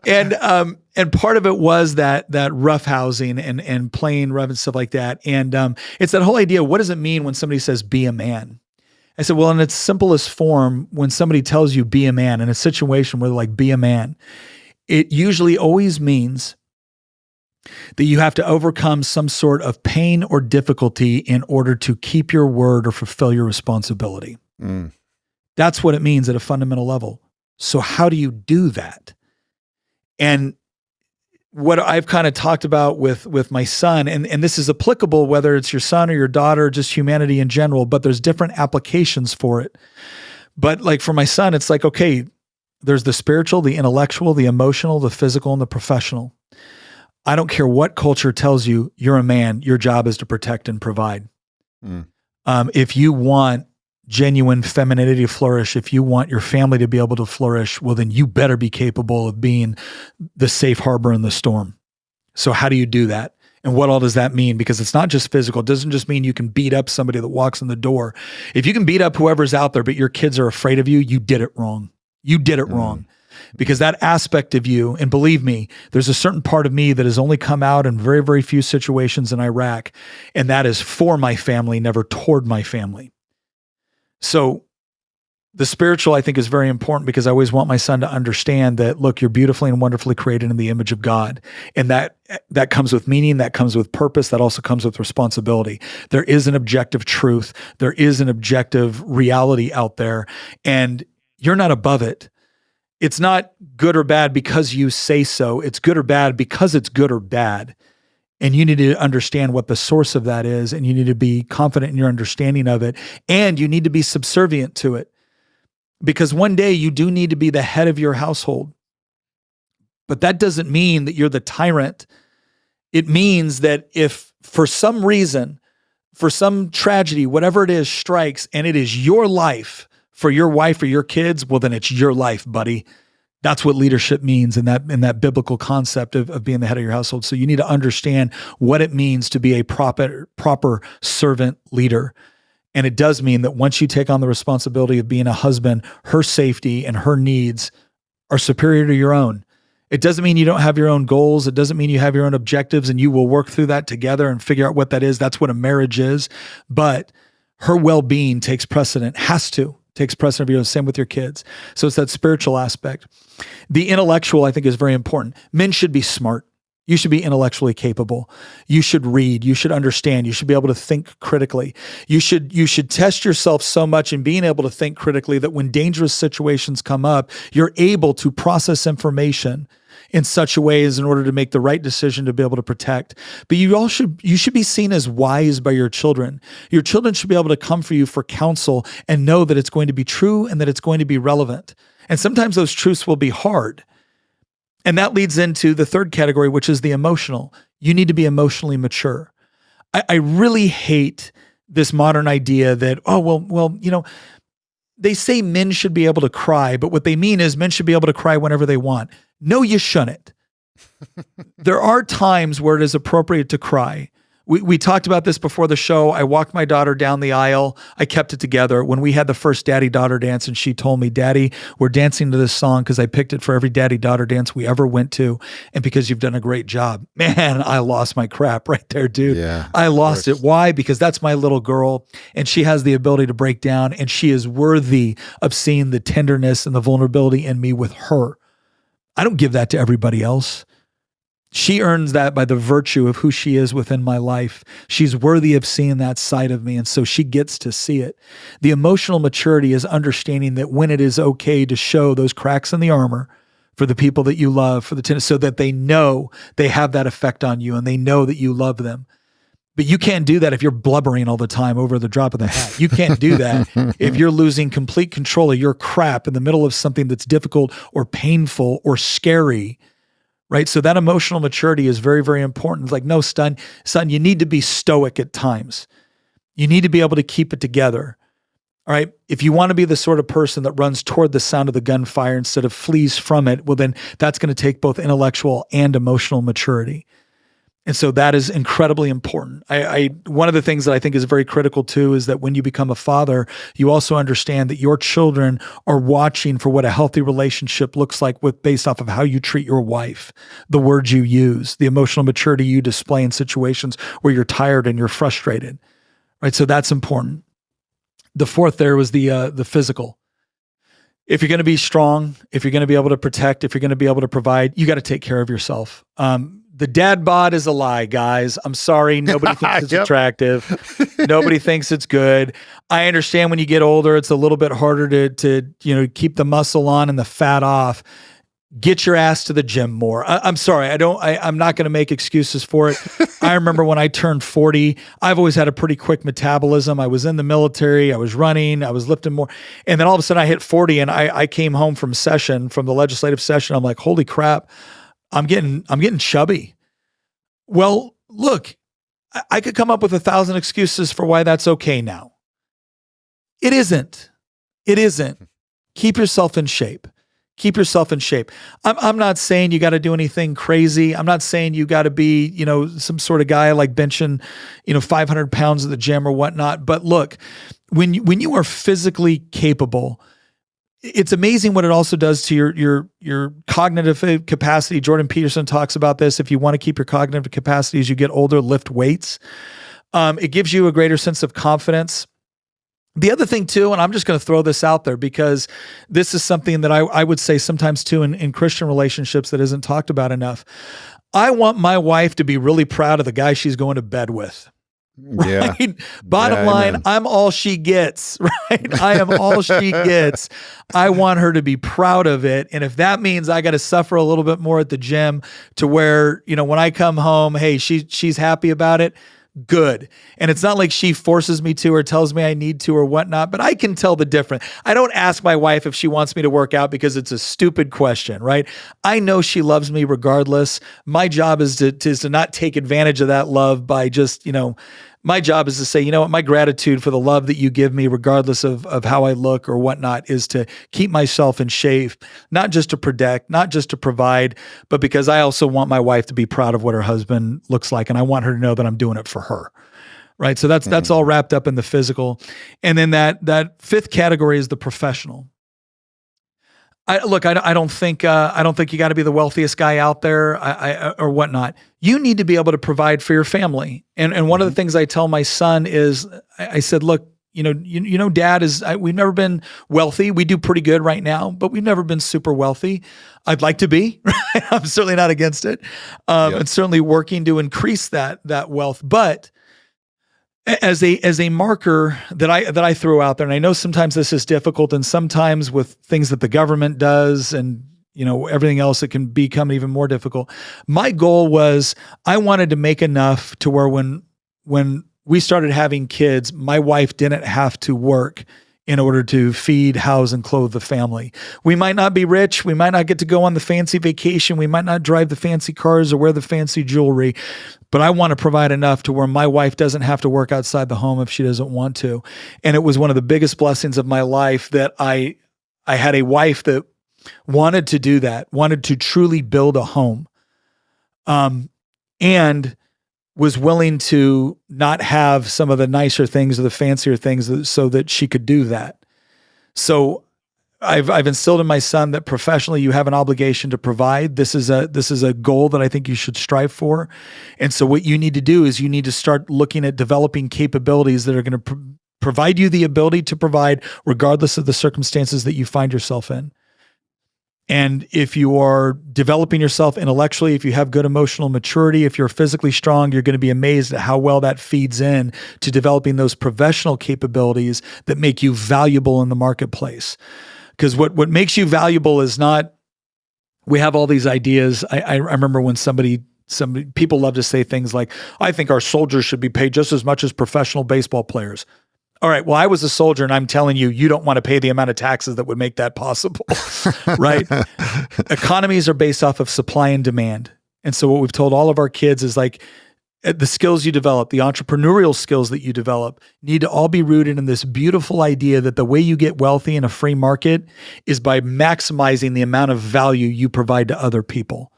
And part of it was that roughhousing and playing rough and stuff like that. And it's that whole idea. What does it mean when somebody says, be a man? I said, well, in its simplest form, when somebody tells you be a man in a situation where they're like, be a man, it usually always means that you have to overcome some sort of pain or difficulty in order to keep your word or fulfill your responsibility. That's what it means at a fundamental level. So how do you do that? And what I've kind of talked about with my son, and this is applicable whether it's your son or your daughter, or just humanity in general, but there's different applications for it. But like for my son, it's like, okay, there's the spiritual, the intellectual, the emotional, the physical, and the professional. I don't care what culture tells you you're a man, your job is to protect and provide. If you want genuine femininity to flourish, if you want your family to be able to flourish, well, then you better be capable of being the safe harbor in the storm. So how do you do that? And what all does that mean? Because it's not just physical. It doesn't just mean you can beat up somebody that walks in the door. If you can beat up whoever's out there, but your kids are afraid of you, you did it wrong. You did it wrong. Because that aspect of you, and believe me, there's a certain part of me that has only come out in very, very few situations in Iraq, and that is for my family, never toward my family. So the spiritual, I think, is very important because I always want my son to understand that, look, you're beautifully and wonderfully created in the image of God. And that comes with meaning, that comes with purpose, that also comes with responsibility. There is an objective truth. There is an objective reality out there, and you're not above it. It's not good or bad because you say so. It's good or bad because it's good or bad. And you need to understand what the source of that is, and you need to be confident in your understanding of it, and you need to be subservient to it. Because one day you do need to be the head of your household. But that doesn't mean that you're the tyrant. It means that if for some reason, for some tragedy, whatever it is strikes, and it is your life for your wife or your kids, well, then it's your life, buddy. That's what leadership means in that biblical concept of being the head of your household. So you need to understand what it means to be a proper servant leader. And it does mean that once you take on the responsibility of being a husband, her safety and her needs are superior to your own. It doesn't mean you don't have your own goals. It doesn't mean you have your own objectives and you will work through that together and figure out what that is. That's what a marriage is. But her well-being takes precedent, takes precedent of your same with your kids. So it's that spiritual aspect. The intellectual, I think, is very important. Men should be smart. You should be intellectually capable. You should read. You should understand. You should be able to think critically. You should test yourself so much in being able to think critically that when dangerous situations come up, you're able to process information in such a way as in order to make the right decision to be able to protect. But you should be seen as wise by your children. Your children should be able to come for you for counsel and know that it's going to be true and that it's going to be relevant. And sometimes those truths will be hard. And that leads into the third category, which is the emotional. You need to be emotionally mature. I really hate this modern idea that, they say men should be able to cry, but what they mean is men should be able to cry whenever they want. No, you shouldn't. There are times where it is appropriate to cry. We talked about this before the show. I walked my daughter down the aisle. I kept it together. When we had the first daddy-daughter dance and she told me, Daddy, we're dancing to this song because I picked it for every daddy-daughter dance we ever went to and because you've done a great job. Man, I lost my crap right there, dude. Yeah, I lost it. Why? Because that's my little girl and she has the ability to break down and she is worthy of seeing the tenderness and the vulnerability in me with her. I don't give that to everybody else. She earns that by the virtue of who she is within my life. She's worthy of seeing that side of me, and so she gets to see it. The emotional maturity is understanding that when it is okay to show those cracks in the armor for the people that you love, so that they know they have that effect on you and they know that you love them. But you can't do that if you're blubbering all the time over the drop of the hat. You can't do that if you're losing complete control of your crap in the middle of something that's difficult or painful or scary. Right. So that emotional maturity is very, very important. It's like, no, son, you need to be stoic at times. You need to be able to keep it together. All right. If you want to be the sort of person that runs toward the sound of the gunfire instead of flees from it, well, then that's going to take both intellectual and emotional maturity. And so that is incredibly important. One of the things that I think is very critical too is that when you become a father, you also understand that your children are watching for what a healthy relationship looks like based off of how you treat your wife, the words you use, the emotional maturity you display in situations where you're tired and you're frustrated, right? So that's important. The fourth there was the physical. If you're going to be strong, if you're going to be able to protect, if you're going to be able to provide, you got to take care of yourself. The dad bod is a lie, guys. I'm sorry. Nobody thinks it's attractive. Nobody thinks it's good. I understand when you get older, it's a little bit harder to keep the muscle on and the fat off. Get your ass to the gym more. I'm sorry. I'm not going to make excuses for it. I remember when I turned 40, I've always had a pretty quick metabolism. I was in the military. I was running. I was lifting more. And then all of a sudden I hit 40 and I came home from the legislative session. I'm like, holy crap. I'm getting chubby. Well, look, I could come up with 1,000 excuses for why that's okay now. It isn't. Keep yourself in shape. I'm not saying you got to do anything crazy. I'm not saying you got to be, some sort of guy like benching, 500 pounds at the gym or whatnot. But look, when you are physically capable, it's amazing what it also does to your cognitive capacity. Jordan Peterson talks about this. If you want to keep your cognitive capacity as you get older, lift weights. It gives you a greater sense of confidence. The other thing too, and I'm just going to throw this out there because this is something that I would say sometimes too in Christian relationships that isn't talked about enough. I want my wife to be really proud of the guy she's going to bed with. Right. Yeah. Bottom line, amen. I'm all she gets, right? I am all she gets. I want her to be proud of it. And if that means I got to suffer a little bit more at the gym to where, when I come home, hey, she's happy about it. Good. And it's not like she forces me to or tells me I need to or whatnot, but I can tell the difference. I don't ask my wife if she wants me to work out because it's a stupid question, right? I know she loves me regardless. My job is to not take advantage of that love by just, my job is to say, you know what, my gratitude for the love that you give me, regardless of how I look or whatnot, is to keep myself in shape, not just to protect, not just to provide, but because I also want my wife to be proud of what her husband looks like. And I want her to know that I'm doing it for her. Right. So that's all wrapped up in the physical. And then that fifth category is the professional. I don't think you got to be the wealthiest guy out there or whatnot. You need to be able to provide for your family. And one of the things I tell my son is I said, look, Dad we've never been wealthy. We do pretty good right now, but we've never been super wealthy. I'd like to be, right? I'm certainly not against it. And certainly working to increase that wealth. But as a marker that I threw out there, and I know sometimes this is difficult, and sometimes with things that the government does and everything else, it can become even more difficult. My goal was I wanted to make enough to where when we started having kids, my wife didn't have to work in order to feed, house, and clothe the family. We might not be rich. We might not get to go on the fancy vacation. We might not drive the fancy cars or wear the fancy jewelry, but I want to provide enough to where my wife doesn't have to work outside the home if she doesn't want to. And it was one of the biggest blessings of my life that I had a wife that wanted to do that, wanted to truly build a home, and was willing to not have some of the nicer things or the fancier things so that she could do that. So I've instilled in my son that professionally you have an obligation to provide. This is a goal that I think you should strive for. And so what you need to do is you need to start looking at developing capabilities that are going to provide you the ability to provide regardless of the circumstances that you find yourself in. And if you are developing yourself intellectually, if you have good emotional maturity, if you're physically strong, you're going to be amazed at how well that feeds in to developing those professional capabilities that make you valuable in the marketplace. Because what makes you valuable is not, we have all these ideas. I remember when people love to say things like, I think our soldiers should be paid just as much as professional baseball players. All right, well, I was a soldier and I'm telling you, you don't want to pay the amount of taxes that would make that possible, right? Economies are based off of supply and demand. And so what we've told all of our kids is like, the skills you develop, the entrepreneurial skills that you develop need to all be rooted in this beautiful idea that the way you get wealthy in a free market is by maximizing the amount of value you provide to other people.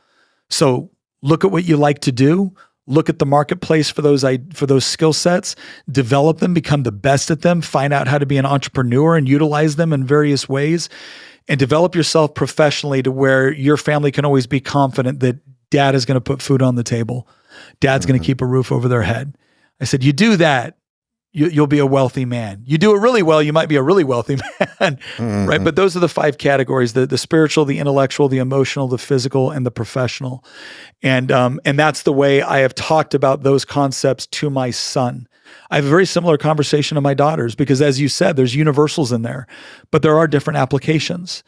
So look at what you like to do. Look at the marketplace for those skill sets, develop them, become the best at them, find out how to be an entrepreneur and utilize them in various ways, and develop yourself professionally to where your family can always be confident that dad is going to put food on the table. Dad's going to keep a roof over their head. I said, you do that, you'll be a wealthy man. You do it really well, you might be a really wealthy man, right? But those are the 5 categories: the spiritual, the intellectual, the emotional, the physical, and the professional. And that's the way I have talked about those concepts to my son. I have a very similar conversation to my daughters because, as you said, there's universals in there, but there are different applications.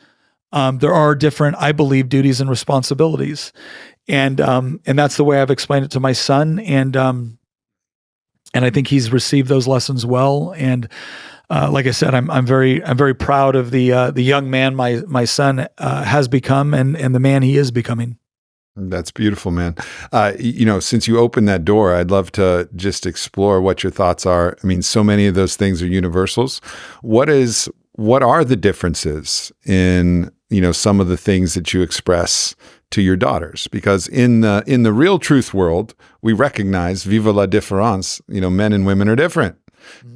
There are different, I believe, duties and responsibilities. And that's the way I've explained it to my son. And I think he's received those lessons well. And like I said, I'm very proud of the young man my son has become and the man he is becoming. That's beautiful, man. Since you opened that door, I'd love to just explore what your thoughts are. I mean, so many of those things are universals. What are the differences in, some of the things that you express to your daughters? Because in the real truth world, we recognize viva la différence, men and women are different.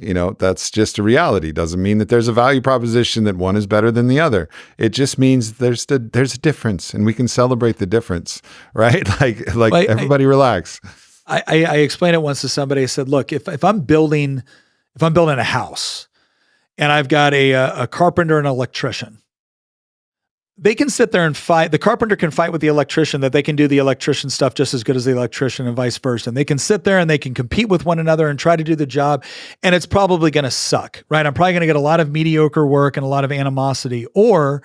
That's just a reality. Doesn't mean that there's a value proposition that one is better than the other. It just means there's a difference, and we can celebrate the difference, right? Like everybody relax. I explained it once to somebody. I said, look, if I'm building a house and I've got a carpenter and an electrician, they can sit there and fight. The carpenter can fight with the electrician that they can do the electrician stuff just as good as the electrician and vice versa. And they can sit there and they can compete with one another and try to do the job. And it's probably going to suck, right? I'm probably going to get a lot of mediocre work and a lot of animosity. Or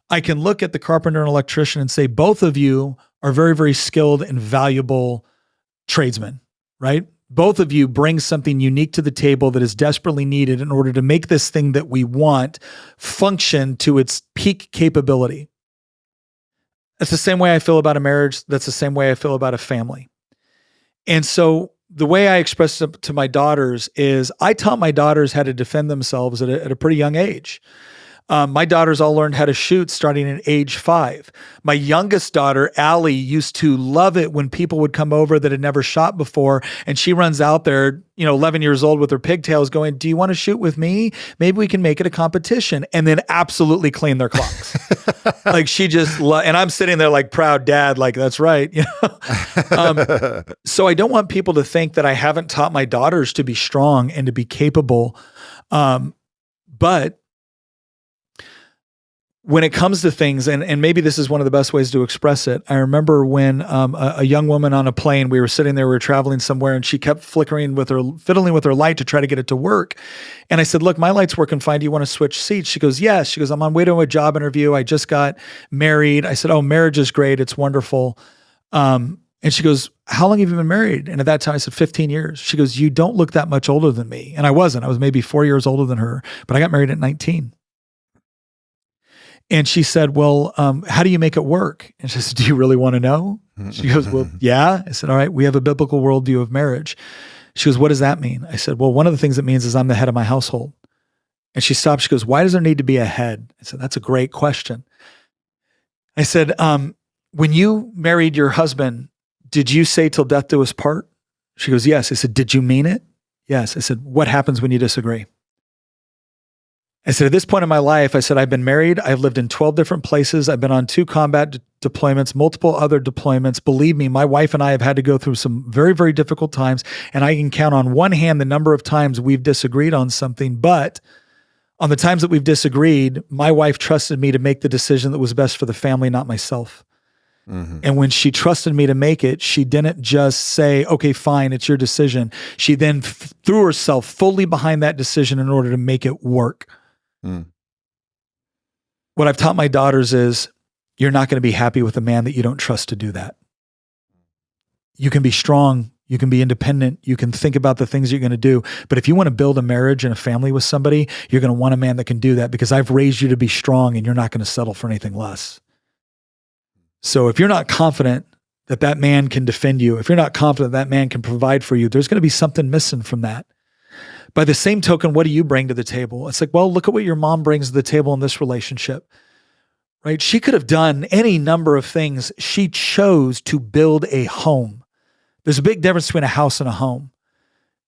I can look at the carpenter and electrician and say, both of you are very, very skilled and valuable tradesmen, right? Both of you bring something unique to the table that is desperately needed in order to make this thing that we want function to its peak capability. That's the same way I feel about a marriage. That's the same way I feel about a family. And so the way I express it to my daughters is I taught my daughters how to defend themselves at a pretty young age. My daughters all learned how to shoot starting at age 5. My youngest daughter, Allie, used to love it when people would come over that had never shot before. And she runs out there, 11 years old with her pigtails going, do you want to shoot with me? Maybe we can make it a competition. And then absolutely clean their clocks. Like she just, and I'm sitting there like proud dad, like that's right. So I don't want people to think that I haven't taught my daughters to be strong and to be capable. But when it comes to things, and maybe this is one of the best ways to express it, I remember when a young woman on a plane, we were sitting there, we were traveling somewhere, and she kept fiddling with her light to try to get it to work. And I said, look, my light's working fine. Do you want to switch seats? She goes, yes. She goes, I'm on way to a job interview. I just got married. I said, oh, marriage is great. It's wonderful. And she goes, how long have you been married? And at that time I said, 15 years. She goes, you don't look that much older than me. And I wasn't. I was maybe 4 years older than her, but I got married at 19. And she said, well, how do you make it work? And she said, do you really want to know? She goes, well, yeah. I said, all right, we have a biblical worldview of marriage. She goes, what does that mean? I said, well, one of the things it means is I'm the head of my household. And she stopped. She goes, why does there need to be a head? I said, that's a great question. I said, when you married your husband, did you say till death do us part? She goes, yes. I said, did you mean it? Yes. I said, what happens when you disagree? I said, at this point in my life, I said, I've been married. I've lived in 12 different places. I've been on 2 combat deployments, multiple other deployments. Believe me, my wife and I have had to go through some very, very difficult times. And I can count on one hand the number of times we've disagreed on something. But on the times that we've disagreed, my wife trusted me to make the decision that was best for the family, not myself. Mm-hmm. And when she trusted me to make it, she didn't just say, okay, fine, it's your decision. She then threw herself fully behind that decision in order to make it work. Mm. What I've taught my daughters is you're not going to be happy with a man that you don't trust to do that. You can be strong. You can be independent. You can think about the things you're going to do. But if you want to build a marriage and a family with somebody, you're going to want a man that can do that because I've raised you to be strong and you're not going to settle for anything less. So if you're not confident that that man can defend you, if you're not confident that man can provide for you, there's going to be something missing from that. By the same token, what do you bring to the table? It's like, well, look at what your mom brings to the table in this relationship, right? She could have done any number of things. She chose to build a home. There's a big difference between a house and a home.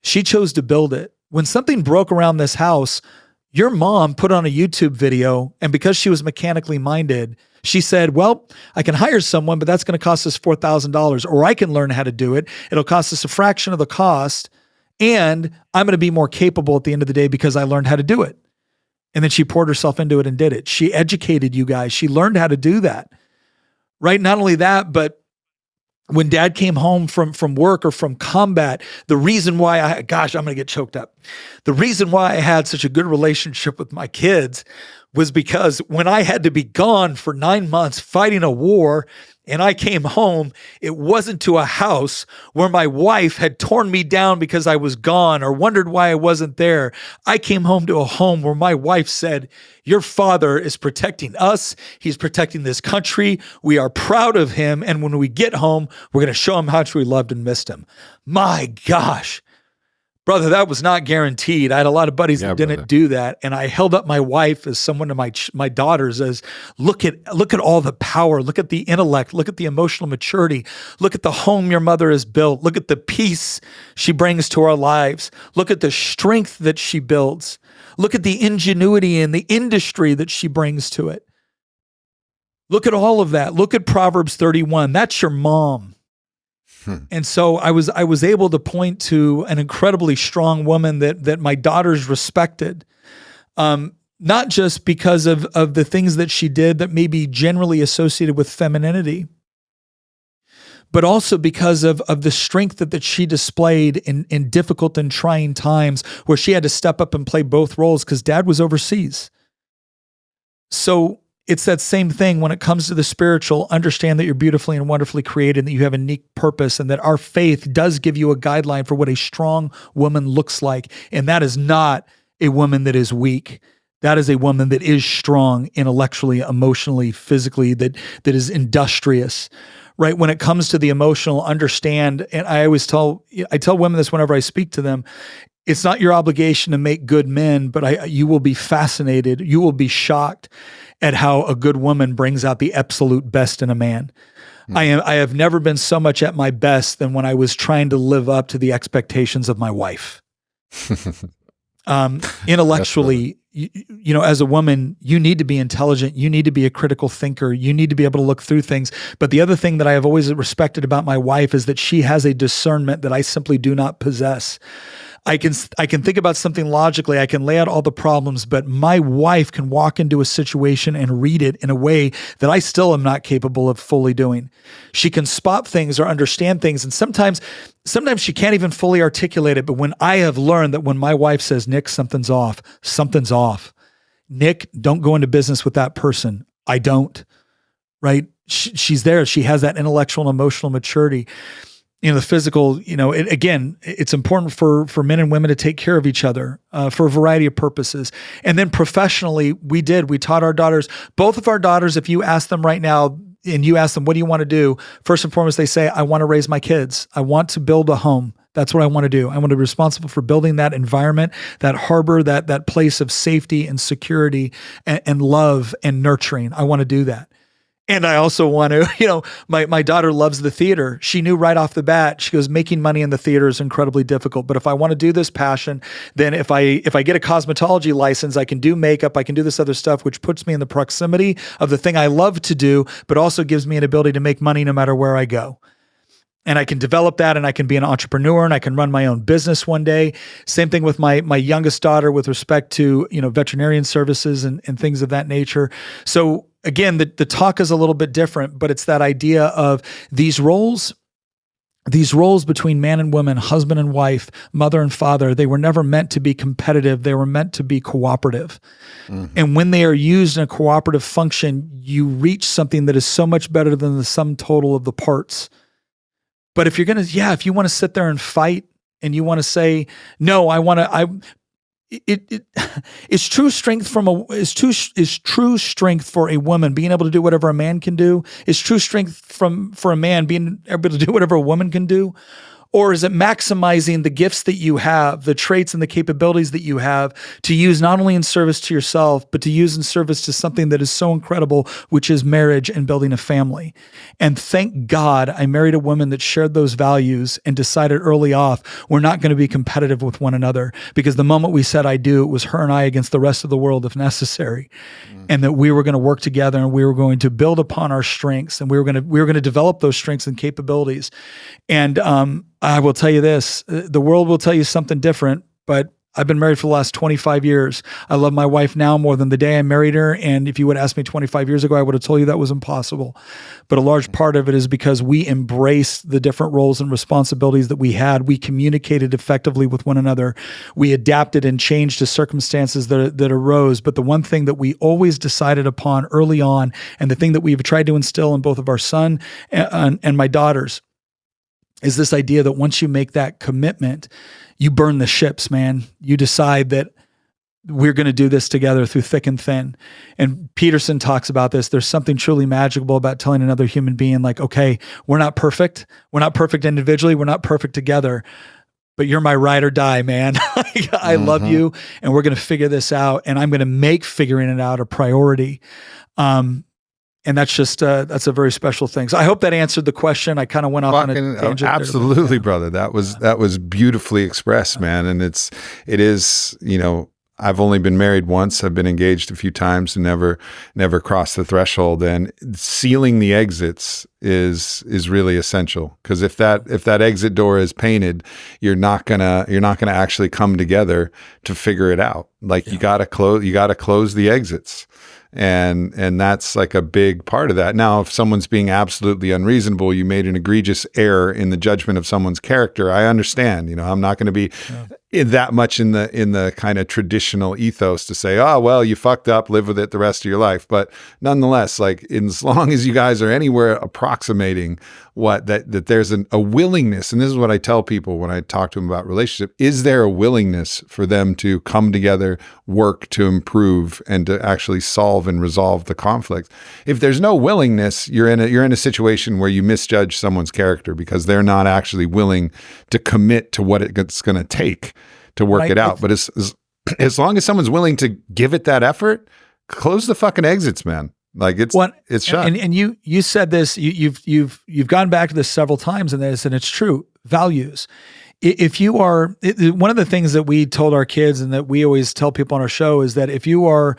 She chose to build it. When something broke around this house, your mom put on a YouTube video, and because she was mechanically minded, she said, well, I can hire someone, but that's going to cost us $4,000, or I can learn how to do it. It'll cost us a fraction of the cost, and I'm going to be more capable at the end of the day because I learned how to do it. And then she poured herself into it and did it. She educated you guys. She learned how to do that, right? Not only that, but when dad came home from work or from combat, the reason why I'm going to get choked up. The reason why I had such a good relationship with my kids was because when I had to be gone for 9 months fighting a war and I came home, it wasn't to a house where my wife had torn me down because I was gone or wondered why I wasn't there. I came home to a home where my wife said, your father is protecting us. He's protecting this country. We are proud of him. And when we get home, we're going to show him how much we loved and missed him. My gosh. Brother, that was not guaranteed. I had a lot of buddies that didn't do that. And I held up my wife as someone to my daughters as, look at all the power, look at the intellect, look at the emotional maturity, look at the home your mother has built, look at the peace she brings to our lives, look at the strength that she builds, look at the ingenuity and the industry that she brings to it. Look at all of that. Look at Proverbs 31. That's your mom. And so I was able to point to an incredibly strong woman that my daughters respected, not just because of the things that she did that may be generally associated with femininity, but also because of the strength that she displayed in difficult and trying times where she had to step up and play both roles because dad was overseas. So it's that same thing when it comes to the spiritual. Understand that you're beautifully and wonderfully created and that you have a unique purpose and that our faith does give you a guideline for what a strong woman looks like. And that is not a woman that is weak. That is a woman that is strong intellectually, emotionally, physically, that is industrious, right? When it comes to the emotional, understand, and I tell women this whenever I speak to them, it's not your obligation to make good men, but you will be fascinated. You will be shocked at how a good woman brings out the absolute best in a man. I have never been so much at my best than when I was trying to live up to the expectations of my wife. Intellectually, you know, as a woman, you need to be intelligent. You need to be a critical thinker. You need to be able to look through things. But the other thing that I have always respected about my wife is that she has a discernment that I simply do not possess. I can think about something logically. I can lay out all the problems, but my wife can walk into a situation and read it in a way that I still am not capable of fully doing. She can spot things or understand things. And sometimes she can't even fully articulate it. But when I have learned that when my wife says, Nick, something's off. Nick, don't go into business with that person. I don't, right? she's there. She has that intellectual and emotional maturity. The physical, it's important for men and women to take care of each other for a variety of purposes. And then professionally, we taught our daughters, both of our daughters, if you ask them right now and you ask them, what do you want to do? First and foremost, they say, I want to raise my kids. I want to build a home. That's what I want to do. I want to be responsible for building that environment, that harbor, that place of safety and security and love and nurturing. I want to do that. And I also want to, my daughter loves the theater. She knew right off the bat, she goes, making money in the theater is incredibly difficult. But if I want to do this passion, then if I get a cosmetology license, I can do makeup, I can do this other stuff, which puts me in the proximity of the thing I love to do, but also gives me an ability to make money no matter where I go. And I can develop that, and I can be an entrepreneur, and I can run my own business one day. Same thing with my youngest daughter with respect to, veterinarian services and things of that nature. So again, the talk is a little bit different, but it's that idea of these roles between man and woman, husband and wife, mother and father, they were never meant to be competitive. They were meant to be cooperative. Mm-hmm. And when they are used in a cooperative function, you reach something that is so much better than the sum total of the parts. But if if you want to sit there and fight and you want to say, no, it's true strength true strength for a woman being able to do whatever a man can do. Is true strength for a man being able to do whatever a woman can do? Or is it maximizing the gifts that you have, the traits and the capabilities that you have to use not only in service to yourself, but to use in service to something that is so incredible, which is marriage and building a family? And thank God I married a woman that shared those values and decided early off, we're not going to be competitive with one another, because the moment we said I do, it was her and I against the rest of the world if necessary. And that we were going to work together and we were going to build upon our strengths, and we were going to develop those strengths and capabilities. And I will tell you this, the world will tell you something different, but I've been married for the last 25 years. I love my wife now more than the day I married her. And if you would ask me 25 years ago, I would have told you that was impossible. But a large part of it is because we embraced the different roles and responsibilities that we had. We communicated effectively with one another. We adapted and changed to circumstances that arose. But the one thing that we always decided upon early on, and the thing that we've tried to instill in both of our son and my daughters, is this idea that once you make that commitment, you burn the ships, man. You decide that we're going to do this together through thick and thin. And Peterson talks about this. There's something truly magical about telling another human being, like, okay, we're not perfect. We're not perfect individually. We're not perfect together, but you're my ride or die, man. I love you, and we're going to figure this out, and I'm going to make figuring it out a priority. And that's just, that's a very special thing. So I hope that answered the question. I kind of went off on a tangent. Absolutely, brother. That was beautifully expressed, man. And it is, I've only been married once. I've been engaged a few times and never crossed the threshold. And sealing the exits is really essential, because if that exit door is painted, you're not gonna actually come together to figure it out. Like, you gotta close the exits. And that's like a big part of that. Now, if someone's being absolutely unreasonable, you made an egregious error in the judgment of someone's character, I understand. I'm not going to be that much in the kind of traditional ethos to say, oh, well, you fucked up, live with it the rest of your life. But nonetheless, like, as long as you guys are anywhere approximating that there's a willingness, and this is what I tell people when I talk to them about relationship, is there a willingness for them to come together, work to improve, and to actually solve and resolve the conflict? If there's no willingness, you're in a situation where you misjudge someone's character, because they're not actually willing to commit to what it's going to take to work it out. But as long as someone's willing to give it that effort, close the fucking exits, man. Like, it's shut. And you said this, you've gone back to this several times in this, and it's true. Values. If you are, one of the things that we told our kids and that we always tell people on our show is that if you are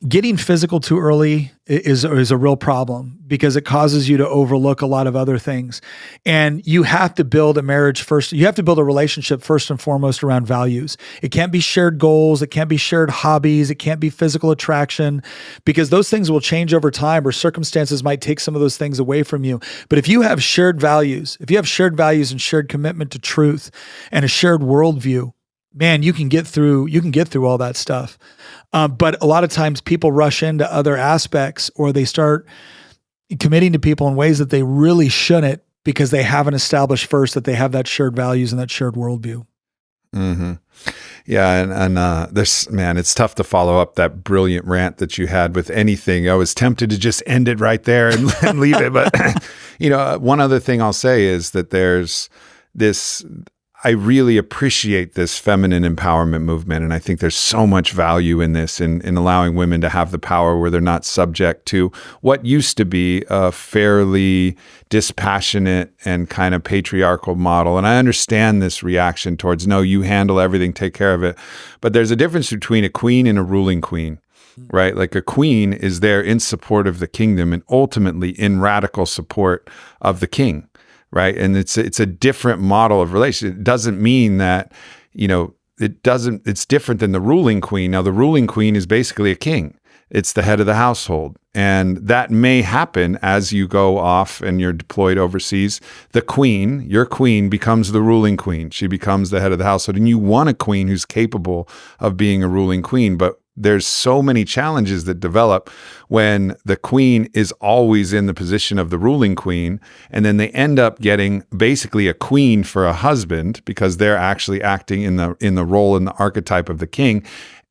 getting physical too early is a real problem, because it causes you to overlook a lot of other things. And you have to build a marriage first. You have to build a relationship first and foremost around values. It can't be shared goals. It can't be shared hobbies. It can't be physical attraction, because those things will change over time, or circumstances might take some of those things away from you. But if you have shared values, and shared commitment to truth and a shared worldview, man, you can get through all that stuff. But a lot of times people rush into other aspects, or they start committing to people in ways that they really shouldn't, because they haven't established first that they have that shared values and that shared worldview. Mm-hmm. Yeah. And this, man, it's tough to follow up that brilliant rant that you had with anything. I was tempted to just end it right there and leave it. But, one other thing I'll say is that there's this, I really appreciate this feminine empowerment movement. And I think there's so much value in this, in allowing women to have the power where they're not subject to what used to be a fairly dispassionate and kind of patriarchal model. And I understand this reaction towards, no, you handle everything, take care of it. But there's a difference between a queen and a ruling queen, right? Like a queen is there in support of the kingdom and ultimately in radical support of the king. Right. And it's a different model of relation. It doesn't mean that, it's different than the ruling queen. Now, the ruling queen is basically a king. It's the head of the household. And that may happen as you go off and you're deployed overseas. The queen, your queen, becomes the ruling queen. She becomes the head of the household. And you want a queen who's capable of being a ruling queen. But there's so many challenges that develop when the queen is always in the position of the ruling queen, and then they end up getting basically a queen for a husband because they're actually acting in the role and the archetype of the king.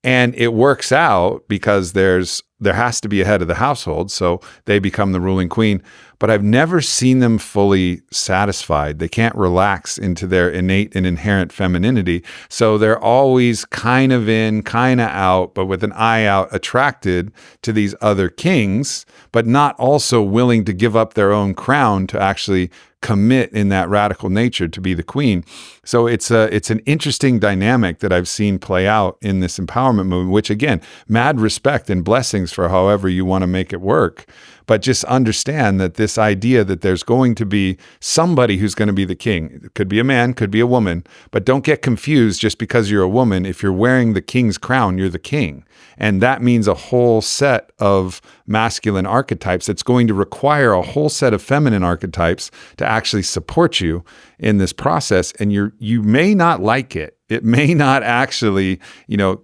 And it works out because there has to be a head of the household, so they become the ruling queen. But I've never seen them fully satisfied. They can't relax into their innate and inherent femininity. So they're always kind of in, kind of out, but with an eye out, attracted to these other kings, but not also willing to give up their own crown to actually commit in that radical nature to be the queen. So it's an interesting dynamic that I've seen play out in this empowerment movement, which again, mad respect and blessings for however you want to make it work. But just understand that this idea that there's going to be somebody who's going to be the king. It could be a man, could be a woman, but don't get confused just because you're a woman. If you're wearing the king's crown, you're the king. And that means a whole set of masculine archetypes that's going to require a whole set of feminine archetypes to actually support you in this process. And you may not like it. It may not actually,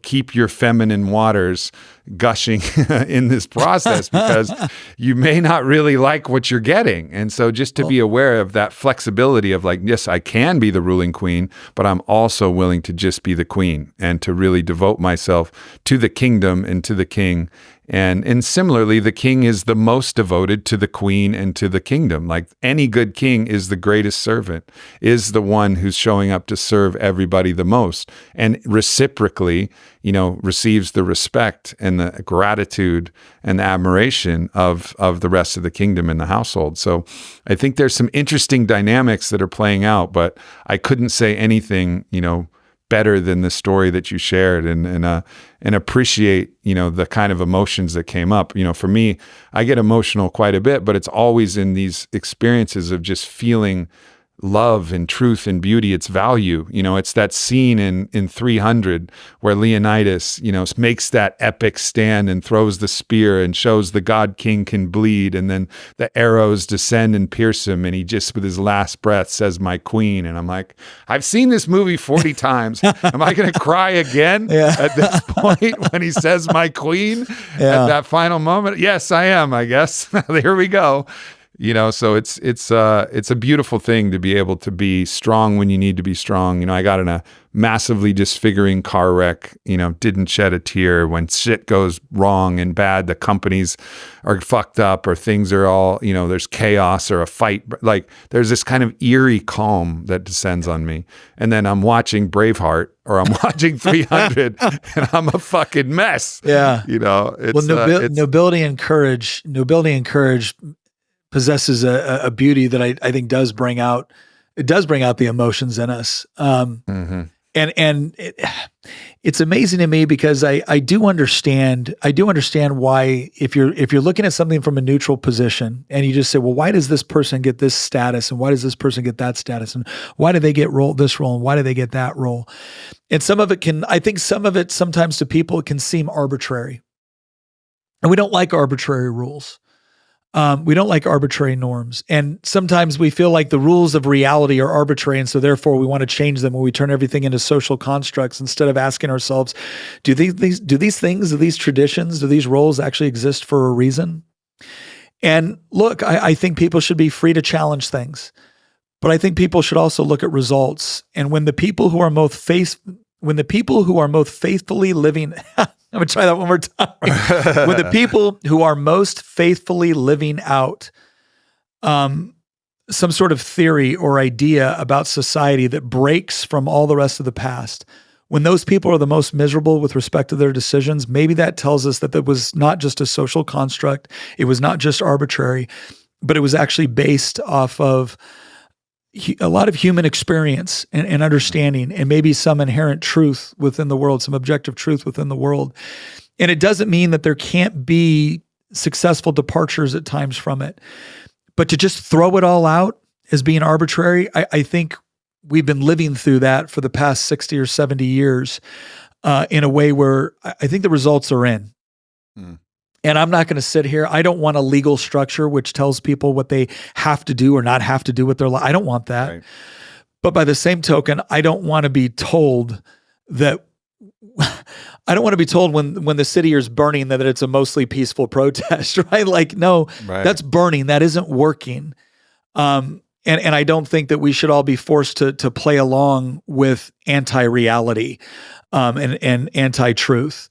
keep your feminine waters gushing in this process because you may not really like what you're getting. And so just to be aware of that flexibility of like, yes, I can be the ruling queen, but I'm also willing to just be the queen and to really devote myself to the kingdom and to the king. And similarly, the king is the most devoted to the queen and to the kingdom. Like any good king is the greatest servant, is the one who's showing up to serve everybody the most, and reciprocally, receives the respect and the gratitude and the admiration of the rest of the kingdom and the household. So I think there's some interesting dynamics that are playing out, but I couldn't say anything, better than the story that you shared, and appreciate, the kind of emotions that came up. For me, I get emotional quite a bit, but it's always in these experiences of just feeling love and truth and beauty, its value. It's that scene in 300 where Leonidas, makes that epic stand and throws the spear and shows the god king can bleed. And then the arrows descend and pierce him. And he just, with his last breath, says, "My queen." And I'm like, I've seen this movie 40 times. Am I going to cry again at this point when he says, "My queen," at that final moment? Yes, I am, I guess. Here we go. So it's a beautiful thing to be able to be strong when you need to be strong. I got in a massively disfiguring car wreck, didn't shed a tear. When shit goes wrong and bad, the companies are fucked up or things are all, there's chaos or a fight. Like there's this kind of eerie calm that descends on me. And then I'm watching Braveheart or I'm watching 300 and I'm a fucking mess. Yeah. It's, nobility and courage possesses a beauty that I think does bring out the emotions in us. And it's amazing to me because I do understand why if you're looking at something from a neutral position and you just say, well, why does this person get this status and why does this person get that status and why do they get this role and why do they get that role? And some of it sometimes to people it can seem arbitrary. And we don't like arbitrary rules. We don't like arbitrary norms. And sometimes we feel like the rules of reality are arbitrary. And so therefore we want to change them when we turn everything into social constructs instead of asking ourselves, do these things, do these traditions, do these roles actually exist for a reason? And look, I think people should be free to challenge things, but I think people should also look at results. And when the people who are most faithfully living, I'm gonna try that one more time. When the people who are most faithfully living out some sort of theory or idea about society that breaks from all the rest of the past, when those people are the most miserable with respect to their decisions, maybe that tells us that was not just a social construct, it was not just arbitrary, but it was actually based off of a lot of human experience and understanding, and maybe some inherent truth within the world, some objective truth within the world. And it doesn't mean that there can't be successful departures at times from it. But to just throw it all out as being arbitrary, I think we've been living through that for the past 60 or 70 years in a way where I think the results are in. And I'm not going to sit here. I don't want a legal structure which tells people what they have to do or not have to do with their life. I don't want that. Right. But by the same token, I don't want to be told that I don't want to be told when the city is burning that it's a mostly peaceful protest, right? Like, no, that's burning. That isn't working. And I don't think that we should all be forced to play along with anti-reality and anti-truth.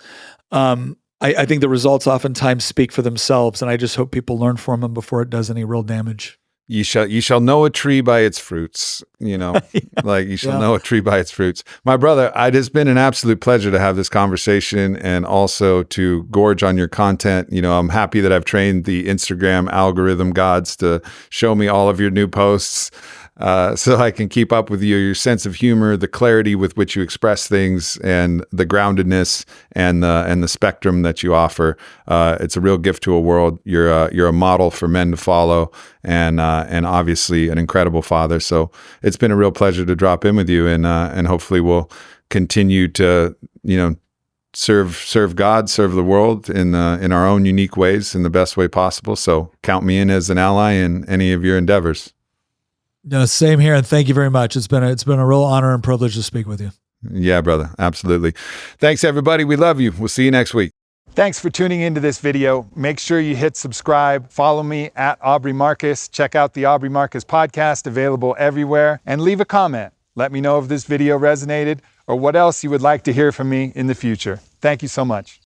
I think the results oftentimes speak for themselves, and I just hope people learn from them before it does any real damage. You shall know a tree by its fruits, like you shall know a tree by its fruits. My brother, it has been an absolute pleasure to have this conversation and also to gorge on your content. I'm happy that I've trained the Instagram algorithm gods to show me all of your new posts. So I can keep up with you, your sense of humor, the clarity with which you express things, and the groundedness and the spectrum that you offer. It's a real gift to a world. You're a model for men to follow, and obviously an incredible father. So it's been a real pleasure to drop in with you, and hopefully we'll continue to serve God, serve the world in our own unique ways in the best way possible. So count me in as an ally in any of your endeavors. No, same here, and thank you very much. It's been a real honor and privilege to speak with you. Yeah, brother, absolutely. Thanks, everybody. We love you. We'll see you next week. Thanks for tuning into this video. Make sure you hit subscribe. Follow me at Aubrey Marcus. Check out the Aubrey Marcus podcast, available everywhere, and leave a comment. Let me know if this video resonated or what else you would like to hear from me in the future. Thank you so much.